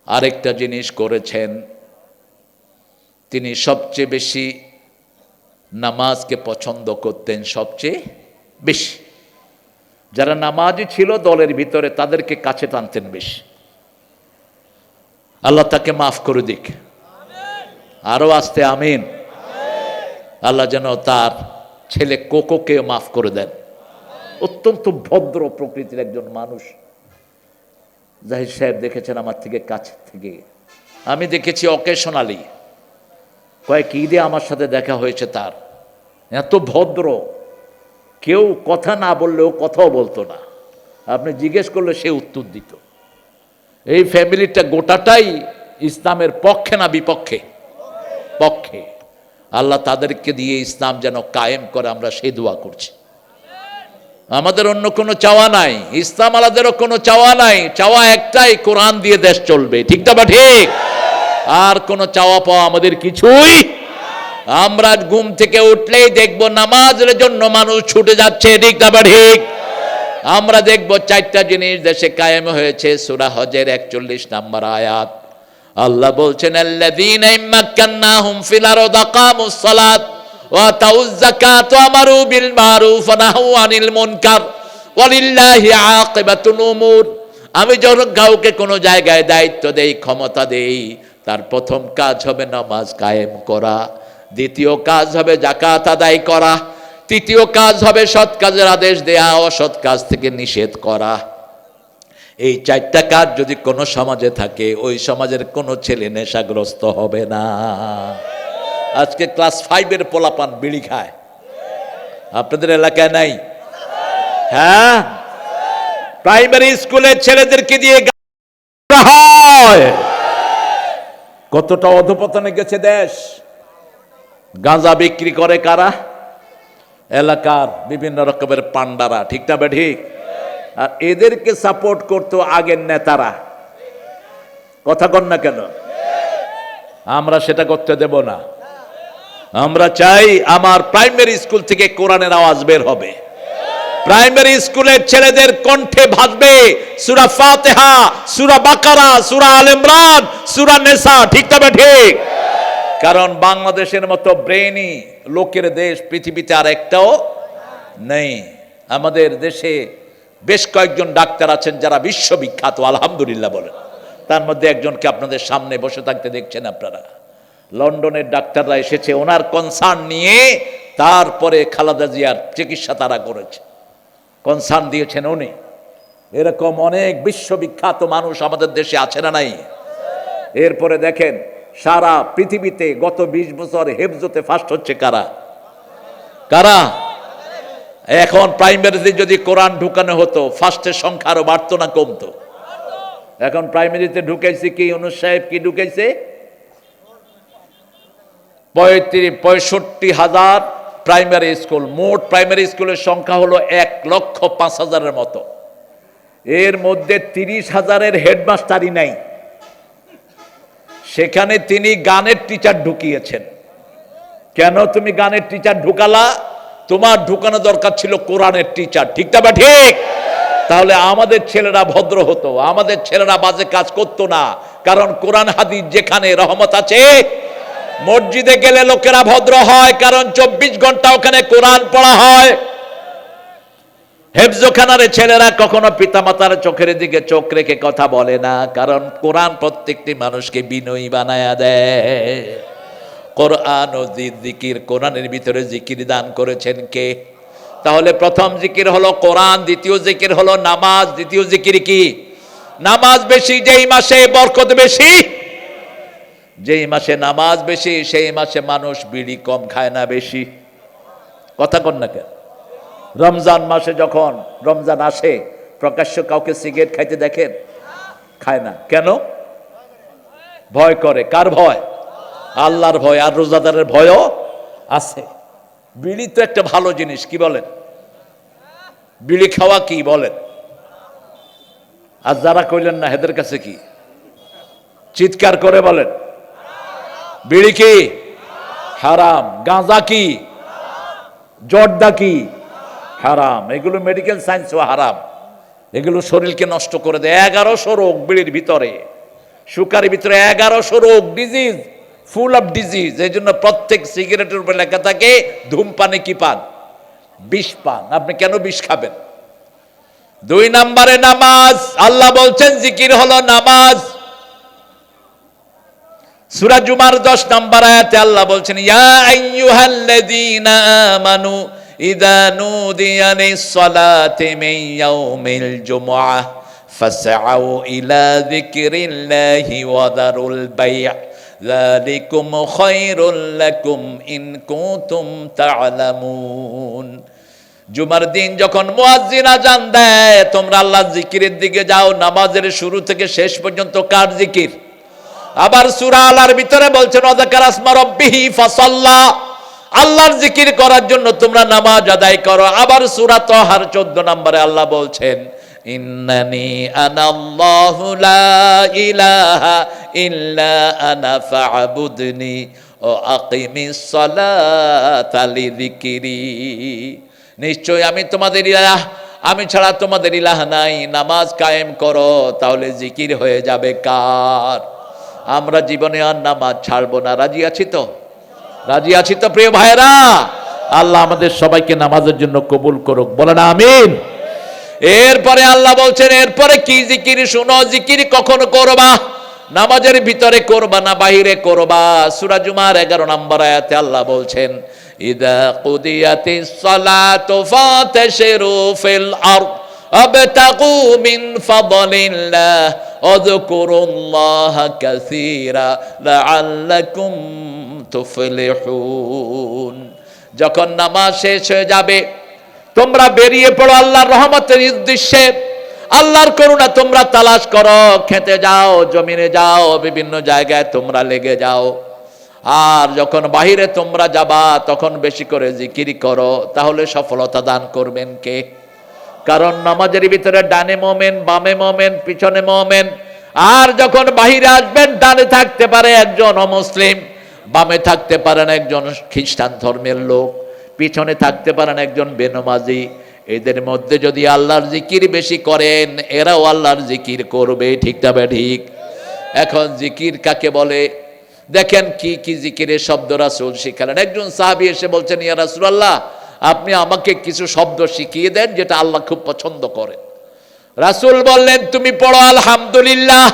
আরেকটা জিনিস করেছেন, তিনি সবচেয়ে বেশি নামাজকে পছন্দ করতেন, সবচেয়ে বেশি। যারা নামাজি ছিল দলের ভিতরে তাদেরকে কাছে টানতেন বেশি। আল্লাহ তাকে মাফ করে দিক, আরো আসতে আমিন। আল্লাহ যেন তার ছেলে কোকোকে মাফ করে দেন। অত্যন্ত ভদ্র প্রকৃতির একজন মানুষ। জাহির সাহেব দেখেছেন আমার থেকে কাছের থেকে, আমি দেখেছি অকেশনালি, কয়েক ঈদে আমার সাথে দেখা হয়েছে তার। এত ভদ্র, কেউ কথা না বললেও কথাও বলতো না, আপনি জিজ্ঞেস করলে সে উত্তর দিত। এই ফ্যামিলিটা গোটাটাই ইসলামের পক্ষে না বিপক্ষে? পক্ষে। আল্লাহ তাদেরকে দিয়ে ইসলাম যেন কায়েম করে, আমরা সেই দোয়া করছি। আমাদের অন্য কোনো চাওয়া নাই, ইসলাম আলাদেরও কোনো চাওয়া নাই, চাওয়া একটাই, কোরআন দিয়ে দেশ চলবে, ঠিক না বা ঠিক? আর কোনো চাওয়া পাওয়া আমাদের কিছুই। আমরা ঘুম থেকে উঠলেই দেখব নামাজের জন্য মানুষ ছুটে যাচ্ছে, ঠিক না বা ঠিক? আমরা দেখব চারটা জিনিস দেশে কায়েম হয়েছে। সূরা হজের 41 নম্বর আয়াত, আল্লাহ বলছেন আল্লাযীনা ইম্মাক্কান্নাহুম ফিল আরদি আকামুস সালাত ওয়া আতাউয যাকাত ওয়া আমারু বিল মারুফ ওয়া নাহাউ আনিল মুনকার ওয়ালিল্লাহি আকিবাতুল উমুর। আমি যখন কাউকে কোনো জায়গায় দায়িত্ব দেই, ক্ষমতা দেই, তার প্রথম কাজ হবে নামাজ কায়েম করা, দ্বিতীয় কাজ হবে যাকাত আদায় করা, তৃতীয় কাজ হবে সৎ কাজের আদেশ দেয়া, অসৎ কাজ থেকে নিষেধ করা। এই চারটা কাজ যদি কোনো সমাজে থাকে, ওই সমাজের কোনো ছেলে নেশাগ্রস্ত হবে না। আজকে ক্লাস 5-এর পোলাপান বিড়ি খায়, আপনাদের এলাকায় নাই? হ্যাঁ, প্রাইমারি স্কুলের ছেলেদেরকে দিয়ে হয়। কতটা অধপতনে গেছে দেশ। গাঁজা বিক্রি করে কারা? এলাকার বিভিন্ন রকমের পান্ডারা, ঠিক না বে ঠিক? আর এদেরকে সাপোর্ট করতো আগের নেতারা। কথা কন না কেন? আমরা সেটা করতে দেব না। আমরা চাই আমার প্রাইমারি স্কুল থেকে কোরআনের আওয়াজ বের হবে, প্রাইমারি স্কুলের ছেলেদের কণ্ঠে ভাসবে সূরা ফাতিহা, সূরা বাকারা, সূরা আলে ইমরান, সূরা নিসা, ঠিক না বে ঠিক? কারণ বাংলাদেশের মতো ব্রেইনি লোকের দেশ পৃথিবীতে আর একটাও নেই। আমাদের দেশে বেশ কয়েকজন ডাক্তার আছেন যারা বিশ্ববিখ্যাত, আলহামদুলিল্লাহ বলেন। তার মধ্যে একজনকে আপনাদের সামনে বসে থাকতে দেখছেন আপনারা। লন্ডনের ডাক্তাররা এসেছে, ওনার কনসার্ন নিয়ে তারপরে খালেদা জিয়ার চিকিৎসা তারা করেছে, কনসার্ন দিয়েছেন উনি। এরকম অনেক বিশ্ববিখ্যাত মানুষ আমাদের দেশে আছে না নাই? এরপরে দেখেন সারা পৃথিবীতে গত 20 বছর হেফজতে ফার্স্ট হচ্ছে কারা? কারা? এখন প্রাইমারিতে যদি কোরআন ঢুকানো হতো, ফার্স্টের সংখ্যা আরো বাড়তো না কমতো? এখন প্রাইমারিতে ঢুকাইছে কি অনুজ সাহেব, কি ঢুকাইছে? 65,000 প্রাইমারি স্কুল। মোট প্রাইমারি স্কুলের সংখ্যা হলো 1,05,000-এর মতো। এর মধ্যে 30,000-এর হেডমাস্টারই নাই। সেখানে তিনি গানের টিচার ঢুকিয়েছেন। কেন তুমি গানের টিচার ঢুকালা? তোমার ঢুকানো দরকার ছিল কোরআনের টিচার, ঠিক না বা ঠিক? তাহলে আমাদের ছেলেরা ভদ্র হতো, আমাদের ছেলেরা বাজে কাজ করতো না। কারণ কোরআন হাদিস যেখানে রহমত আছে, মসজিদে গেলে লোকেরা ভদ্র হয়, কারণ 24 ঘন্টা ওখানে কোরআন পড়া হয়। হেফজখানার ছেলেরা কখনো পিতামাতার চোখের দিকে চোখ রেখে কথা বলে না, কারণ কোরআন প্রত্যেকটি মানুষকে বিনয়ী বানায়া দেয়। কোরআন ও জিকির, কোরআনের ভিতরে জিকির দান করেছেন কে? তাহলে প্রথম জিকির হলো কোরআন, দ্বিতীয় জিকির হলো নামাজ। দ্বিতীয় জিকির কি? নামাজ বেশি যেই মাসে বরকত বেশি, যেই মাসে নামাজ বেশি সেই মাসে মানুষ বিড়ি কম খায় না বেশি। কথা কন না কেন? রমজান মাসে যখন রমজান আসে, প্রকাশ্য কাউকে সিগারেট খাইতে দেখেন? খায় না। কেন? ভয় করে। কার ভয়? আল্লাহর ভয়। আর রোজাদারের ভয়ও আছে। বিড়ি তো একটা ভালো জিনিস, কি বলেন? বিড়ি খাওয়া কি বলেন? আর যারা কইলেন না এদের কাছে কি? চিৎকার করে বলেন। বিড়ি কি? হারাম। গাঁজা কি? জর্দা কি? হারাম। এগুলো মেডিকেল সায়েন্সও হারাম। এগুলো শরীরকে নষ্ট করে দেয়। 1100 রোগ বিড়ির ভিতরে, সুকারির ভিতরে 1100 রোগ, ডিজিজ, ফুল অফ ডিজিজ। এই জন্য প্রত্যেক সিগারেটের উপরে লেখা থাকে ধূমপানে কি পান? বিষ পান। আপনি কেন বিষ খাবেন? 2 নম্বরে নামাজ। আল্লাহ বলছেন জিকির হলো নামাজ। সূরা জুমার 10 নম্বর আয়াতে আল্লাহ বলছেন ইয়া আইয়ুহাল্লাযীনা আমানু ইযা নুদিয়া লিস-সালাতি মিন ইয়াউমিল জুমআহ ফাসআউ ইলা যিকরিল্লাহি ওয়া দারুল বাই' যালিকুম খায়রুল লাকুম ইন কুনতুম তা'লামুন। জুমার দিন যখন মুয়াজ্জিন আযান দেয়, তোমরা আল্লাহর জিকিরের দিকে যাও। নামাজের শুরু থেকে শেষ পর্যন্ত কার জিকির? আবার সূরা আলার ভিতরে বলছেন ওয়াযাকারা আসমা রাব্বিহি ফাসাল্লা, আল্লাহর জিকির করার জন্য তোমরা নামাজ আদায় করো। আবার সূরা তাহার 14 নম্বরে আল্লাহ বলছেন ইন্নানি আনাল্লাহু লা ইলাহা ইল্লা আনা ফা'বুদনি ওয়া আকিমিস সালাতা লিযিকরি। নিশ্চয় আমি তোমাদের ইলাহ, আমি ছাড়া তোমাদের ইলাহ নাই। নামাজ কায়েম করো, তাহলে জিকির হয়ে যাবে কার? আমরা জীবনে আর নামাজ ছাড়বো না। রাজি আছি তো? রাজি আছি তো প্রিয় ভাইরা? আল্লাহ আমাদের সবাইকে নামাজের জন্য কবুল করুক, বলেন আমিন। এরপরে আল্লাহ বলছেন এরপরে কি জিকির শুনো। জিকির কখন করবা? নামাজের ভিতরে করবা না বাহিরে করবা? সূরা জুমার 11 নম্বর আয়াতে আল্লাহ বলছেন ইদা কুদিয়াতিস সালাতু ফাতাশিরু ফিল আরদ আবতাগু মিন ফাদলিল্লাহ ওয়াযকুরুল্লাহা কাসীরা লাআল্লাকুম তুফলিহুন। যখন নামাজ শেষ হয়ে যাবে, তোমরা বেরিয়ে পড়ো আল্লাহর রহমতের উদ্দেশ্যে। আল্লাহর করুণা তোমরা তালাশ করো, খেতে যাও, জমিনে যাও, বিভিন্ন জায়গায় তোমরা লেগে যাও। আর যখন বাহিরে তোমরা যাবা, তখন বেশি করে জিকির করো। তাহলে সফলতা দান করবেন কে? কারণ নামাজের ভিতরে ডানে মোমেন, বামে মোমেন, পিছনে মোমেন। আর যখন বাহিরে আসবেন, ডানে থাকতে পারে একজন অমুসলিম, বামে থাকতে পারেন একজন খ্রিস্টান ধর্মের লোক, পিছনে থাকতে পারেন একজন বেনমাজি। এদের মধ্যে যদি আল্লাহর জিকির বেশি করেন, এরাও আল্লাহর জিকির করবে। ঠিক তবে ঠিক। এখন জিকির কাকে বলে? দেখেন কি কি জিকিরের শব্দ রাসূল শিখালেন। একজন সাহাবী এসে বলছেন ইয়া রাসূলুল্লাহ, আপনি আমাকে কিছু শব্দ শিখিয়ে দেন যেটা আল্লাহ খুব পছন্দ করেন। রাসূল বললেন তুমি পড়ো আলহামদুলিল্লাহ,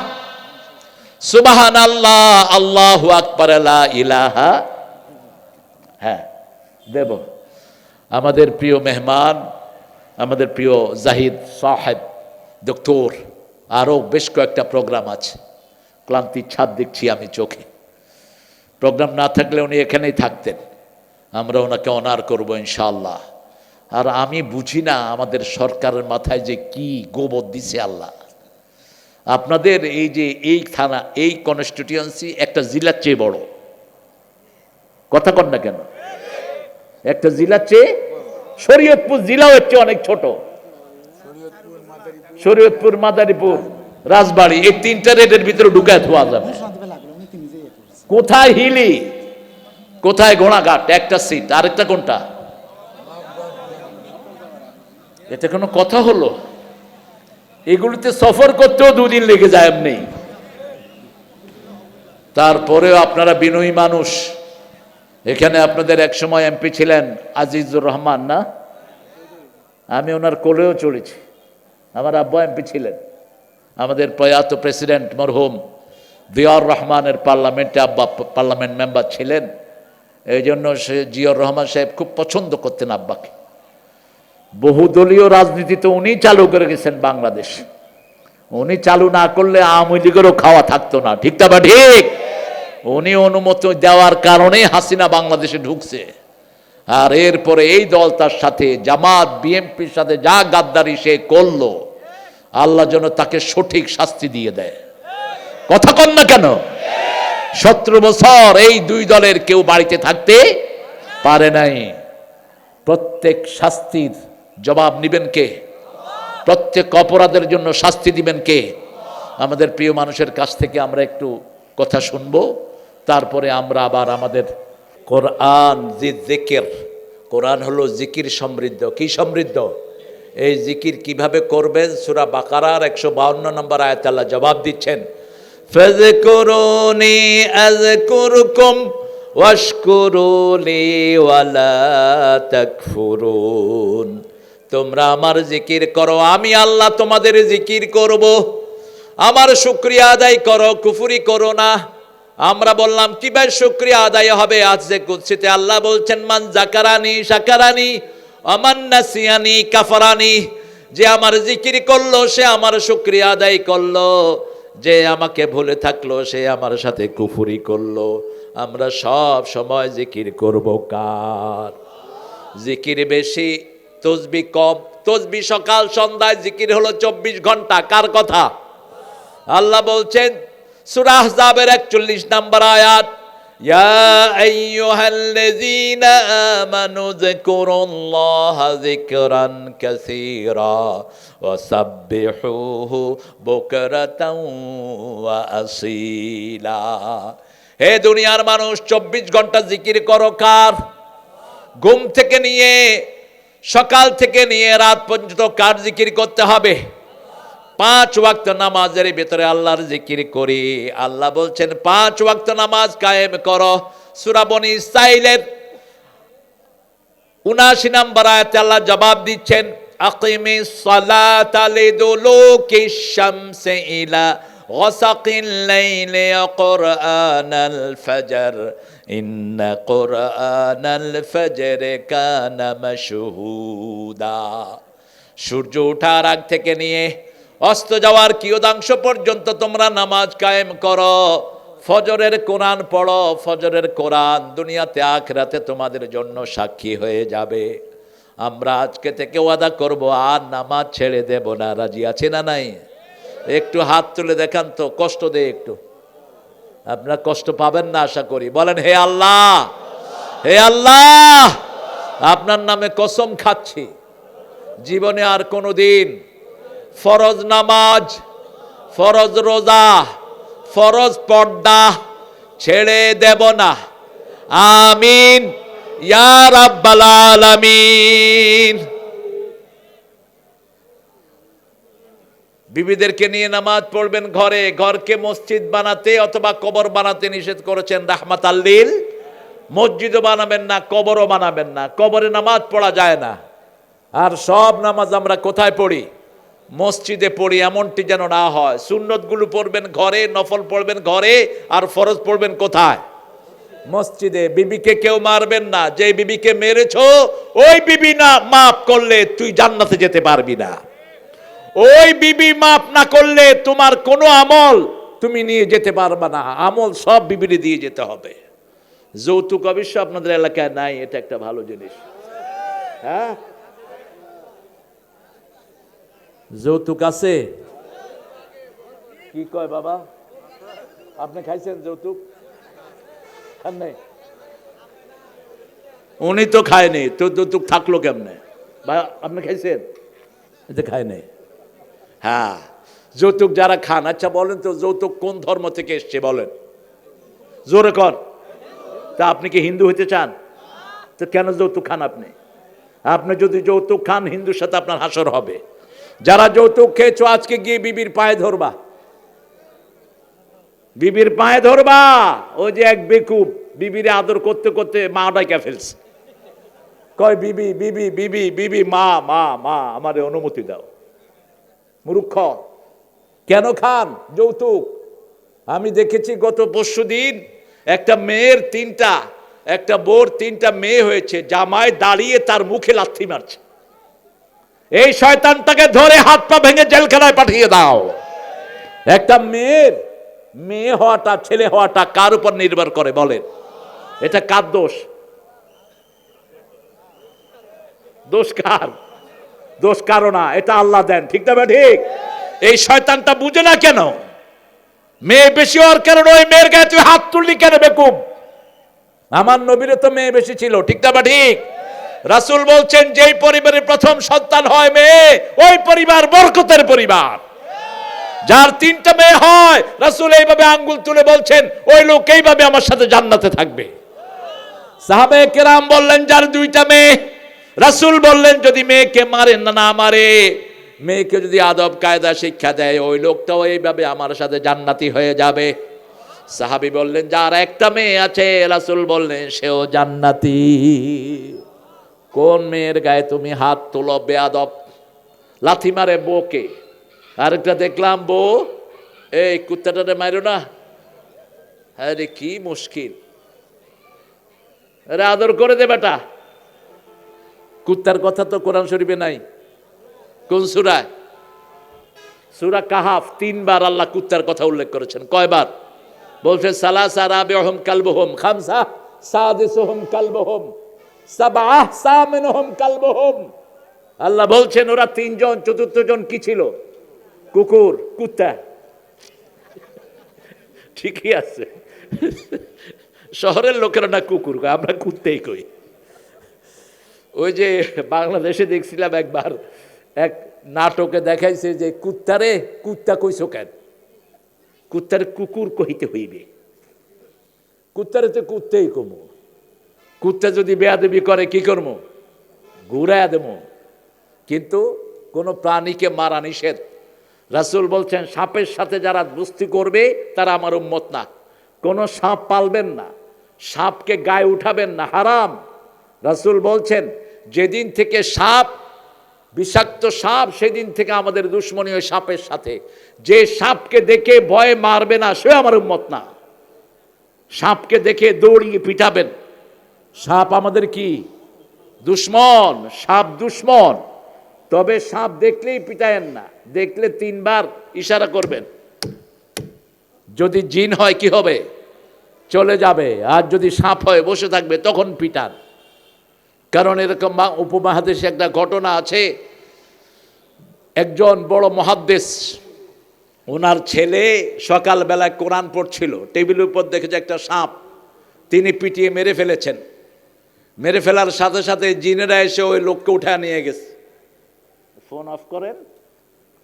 সুবহানাল্লাহ, আল্লাহু আকবার, লা ইলাহা। হ্যাঁ দেব। আমাদের প্রিয় মেহমান, আমাদের প্রিয় জাহিদ সাহেব ডক্টর, আরও বেশ কয়েকটা প্রোগ্রাম আছে। ক্লান্তির ছাপ দেখছি আমি চোখে। প্রোগ্রাম না থাকলে উনি এখানেই থাকতেন। আমরা ওনাকে অনার করব ইনশাআল্লাহ। আর আমি বুঝি না আমাদের সরকারের মাথায় যে কি গোবর দিছে আল্লাহ। আপনাদের এই যে এই থানা, এই কনস্টিটিউয়েন্সি একটা জেলার চেয়ে বড়। কথা কন না কেন? একটা জেলার চেয়ে, শরীয়তপুর জেলাও হচ্ছে অনেক ছোট। শরীয়তপুর, মাদারীপুর, রাজবাড়ী, এই তিনটা রেডের ভিতরে ঢুকায় ধোয়া যাবে। কোথায় হিলি, কোথায় ঘোড়াঘাট, একটা সিট, আরেকটা কোনটা? এটা কোনো কথা হলো? এগুলিতে সফর করতেও 2 দিন লেগে যায় এমনি। তারপরেও আপনারা বিনয়ী মানুষ। এখানে আপনাদের এক সময় এমপি ছিলেন আজিজুর রহমান, না? আমি ওনার কোলেও চড়েছি। আমার আব্বা এমপি ছিলেন। আমাদের প্রয়াত প্রেসিডেন্ট মরহুম জিয়াউর রহমানের পার্লামেন্টে আব্বা পার্লামেন্ট মেম্বার ছিলেন। এই জন্য সে জিয়াউর রহমান সাহেব খুব পছন্দ করতেন আব্বাকে। বহুদলীয় রাজনীতি তো উনি চালু করে গেছেন বাংলাদেশ। উনি চালু না করলে আওয়ামী লীগেরও খাওয়া থাকতো না। ঠিক তা বা ঠিক? উনি অনুমতি দেওয়ার কারণে হাসিনা বাংলাদেশে ঢুকছে। আর এরপরে এই দল তার সাথে জামাত বিএনপির সাথে যা গাদ্দারি সে করলো, আল্লাহ যেন তাকে সঠিক শাস্তি দিয়ে দেয়। কথা কন না কেন? 17 বছর এই 2 দলের কেউ বাড়িতে থাকতে পারে নাই। প্রত্যেক শাস্তির জবাব নিবেন কে? প্রত্যেক অপরাধের জন্য শাস্তি দিবেন কে? আমাদের প্রিয় মানুষের কাছ থেকে আমরা একটু কথা শুনবো, তারপরে আমরা আবার আমাদের কোরআন যে জিকির, কোরআন হলো জিকির সমৃদ্ধ। কি সমৃদ্ধ? এই জিকির কিভাবে করবেন সূরা বাকারার 152 নম্বর আয়াতে আল্লাহ জবাব দিচ্ছেন, ফাযকুরুনি আযকুরকুম ওয়াশকুরুলি ওয়ালা তাকফুরুন। তোমরা আমার জিকির করো, আমি আল্লাহ তোমাদের জিকির করব। আমার শুকরিয়া আদায় করো, কুফরি করো না। আমরা বললাম কিভাবে শুকরিয়া আদায় হবে? আজকে কুদসিতে আল্লাহ বলছেন মান যাকারানি শাকারানি ওয়া মান নাসিয়ানি কাফারানি। যে আমার জিকির করলো সে আমার শুকরিয়া আদায় করলো, যে আমাকে ভুলে থাকলো সে আমার সাথে কুফরি করলো। আমরা সব সময় জিকির করব কার? জিকির বেশি তসবি কম। তসবি সকাল সন্ধ্যায়, জিকির হলো 24 ঘন্টা। কার কথা? আল্লাহ বলছেন সূরা আহজাবের 41 নম্বর আয়াত, ইয়া আইয়ুহাল্লাযীনা আমানু যিকুরুল্লাহা যিকরান কাসীরা ওয়া সাব্বিহুহু বুকরাতাও ওয়া আসীলা। হে দুনিয়ার মানুষ, 24 ঘন্টা জিকির করো কার? ঘুম থেকে নিয়ে সকাল থেকে নিয়ে রাত পর্যন্ত কার জিকির করতে হবে? 5 ওয়াক্ত নামাজের ভিতরে আল্লাহর জিকির করি। আল্লাহ বলছেন 5 ওয়াক্ত নামাজ কায়েম করো। সূরা বনী ইসরাঈলের 79 নম্বর আয়াতে আল্লাহ জবাব দিচ্ছেন, আকিমিস সালাতা লিদুলুকিশ শামসি ইলা গাসাকিল লাইলি কুরআনাল ফাজর ইন্না কুরআনাল ফাজরি কানা মাশহুদা। সূর্য ওঠার আগ থেকে নিয়ে অস্ত যাওয়ার কিয়দাংশ পর্যন্ত তোমরা নামাজ কায়েম করো। ফজরের কোরআন পড়ো। ফজরের কোরআন দুনিয়াতে আখিরাতে তোমাদের জন্য সাক্ষী হয়ে যাবে। আমরা আজকে থেকে ওয়াদা করব আর নামাজ ছেড়ে দেব না। রাজি আছে না নাই? একটু হাত তুলে দেখান তো, কষ্ট দেয় একটু। আপনারা কষ্ট পাবেন না আশা করি। বলেন, হে আল্লাহ, হে আল্লাহ, আপনার নামে কসম খাচ্ছি জীবনে আর কোনোদিন ফরজ নামাজ, ফরজ রোজা, ফরজ পর্দা ছেড়ে দেব না। আমিন ইয়া রাব্বাল আলামিন। বিবিদেরকে নিয়ে নামাজ পড়বেন ঘরে। ঘরকে মসজিদ বানাতে অথবা কবর বানাতে নিষেধ করেছেন রাহমাতাল লিল। মসজিদও বানাবেন না, কবরও বানাবেন না। কবরে নামাজ পড়া যায় না। আর সব নামাজ আমরা কোথায় পড়ি? মসজিদে পড়ি। এমনটি যেন না হয়। সুন্নতগুলো পড়বেন ঘরে, নফল পড়বেন ঘরে, আর ফরজ পড়বেন কোথায়? মসজিদে। বিবিকে কেউ মারবেন না। যে বিবিকে মেরেছো ওই বিবি না মাফ করলে তুই জান্নাতে যেতে পারবি না। ওই বিবি মাফ না করলে তোমার কোনো আমল তুমি নিয়ে যেতে পারবে না। আমল সব বিবিরে দিয়ে যেতে হবে। যৌতুক অবশ্য আপনাদের এলাকায় নাই, এটা একটা ভালো জিনিস। হ্যাঁ, যৌতুক আছে? কি কয় বাবা? আপনি খাইছেন যৌতুক? খান নাই? উনি তো খায়নি, তো যৌতুক থাকলো কেমনে? বা আপনি খাইছেন? এটা খায় নাই। হ্যাঁ, যৌতুক যারা খান, আচ্ছা বলেন তো যৌতুক কোন ধর্ম থেকে এসছে বলেন? জোরে কর। তা আপনি কি হিন্দু হতে চান? তো কেন যৌতুক খান আপনি? আপনি যদি যৌতুক খান, হিন্দুর সাথে আপনার হাসর হবে। যারা যৌতুক খেয়েছো আজকে গিয়ে বিবির পায়ে ধরবা। বিবির পায়ে ধরবা। ওই যে এক বেকুব বিবির আদর করতে করতে মা ডাইকা ফেলছে। কয় বিবি বিবি বিবি বিবি, মা মা মা, আমারে অনুমতি দাও। মূর্খ। কেন খান যৌতুক? আমি দেখেছি গত পরশুদিন একটা মেয়ের 3টা, একটা বোর 3টা মেয়ে হয়েছে, জামাই দাঁড়িয়ে তার মুখে লাথি মারছে। এই শয়তানটাকে ধরে হাত পা ভেঙে জেলখানায় পাঠিয়ে দাও। একটা মেয়ের মেয়ে হওয়াটা, ছেলে হওয়াটা কার উপর নির্ভর করে বলেন? এটা কার দোষ? দোষ কার? দোষ কারো না, এটা আল্লাহ দেন। ঠিক না ঠিক? এই শয়তানটা বুঝে না কেন? মেয়ে বেশি হওয়ার কারণে ওই মেয়ের গায়ে তুই হাত তুললি কেন বেকুব? আমার নবীরে তো মেয়ে বেশি ছিল। ঠিক না ঠিক? রাসূল বলছেন যেই পরিবারের প্রথম সন্তান হয় মেয়ে, ওই পরিবার বরকতের পরিবার। যার 3টা মেয়ে হয়, রাসূল এইভাবে আঙ্গুল তুলে বলছেন ওই লোক এইভাবে আমার সাথে জান্নাতে থাকবে। সাহাবায়ে কেরাম বললেন যার 2টা মেয়ে, রাসূল বললেন যদি মেয়েকে মারে না মারে, মেয়েকে যদি আদব কায়দা শিক্ষা দেয়, ওই লোকটাও এইভাবে আমার সাথে জান্নাতি হয়ে যাবে। সাহাবী বললেন যার 1টা মেয়ে আছে, রাসূল বললেন সেও জান্নাতি। কোন মেয়ের গায়ে তুমি হাত তোলো বেয়াদব? লাথি মারে বউকে। আরেকটা দেখলাম বউ, এই কুত্তাটারে মারো না। আরে কি মুশকিল। আরে আদর করে দে বেটা। কুত্তার কথা তো কোরআন শরীফে নাই। কোন সূরায়? সূরা কাহাফ 3 বার আল্লাহ কুত্তার কথা উল্লেখ করেছেন। কয়বার? বলছে সালাসা রাবিউহুম কালবুহুম, খামসা সাদিসুহুম কালবুহুম, সাবআ সামিনুহুম কালবুহুম। আল্লাহ বলছেন ওরা তিনজন, চতুর্থ জন কি ছিল? কুকুর, কুত্তা। ঠিকই আছে, শহরের লোকেরা না কুকুর কয়, আমরা কুত্তেই কই। ওই যে বাংলাদেশে দেখছিলাম একবার, এক নাটকে দেখাইছে যে কুত্তারে কুত্তা কইছো কেন? কুত্তারে কুকুর কইতে হইবে, কুত্তারে তো কুত্তেই কমু। কুত্তা যদি বেয়াদবি করে কি করবো? ঘুরাইয়া দেবো। কিন্তু কোনো প্রাণীকে মারা নিষেধ। রাসূল বলছেন সাপের সাথে যারা দুস্তি করবে তারা আমার উম্মত না। কোনো সাপ পালবেন না, সাপকে গায়ে উঠাবেন না, হারাম। রাসূল বলছেন যেদিন থেকে সাপ, বিষাক্ত সাপ, সেদিন থেকে আমাদের দুশ্মনী ওই সাপের সাথে। যে সাপকে দেখে ভয়ে মারবে না সে আমার উম্মত না। সাপকে দেখে দৌড়িয়ে পিটাবেন, সাপ আমাদের কি? দুশ্মন। সাপ দুশ্মন। তবে সাপ দেখলেই পিটায়েন না, দেখলে 3 বার ইশারা করবেন। যদি জিন হয় কি হবে? চলে যাবে। আর যদি সাপ হয় বসে থাকবে, তখন পিটান। কারণ এরকম উপমহাদেশে একটা ঘটনা আছে, একজন বড় মুহাদ্দিস, ওনার ছেলে সকালবেলায় কোরআন পড়ছিল, টেবিলের উপর দেখেছে একটা সাপ, তিনি পিটিয়ে মেরে ফেলেছেন। মেরে ফেলার সাথে সাথে জিনেরা এসে ওই লোককে উঠায় নিয়ে গেছে। ফোন অফ করেন।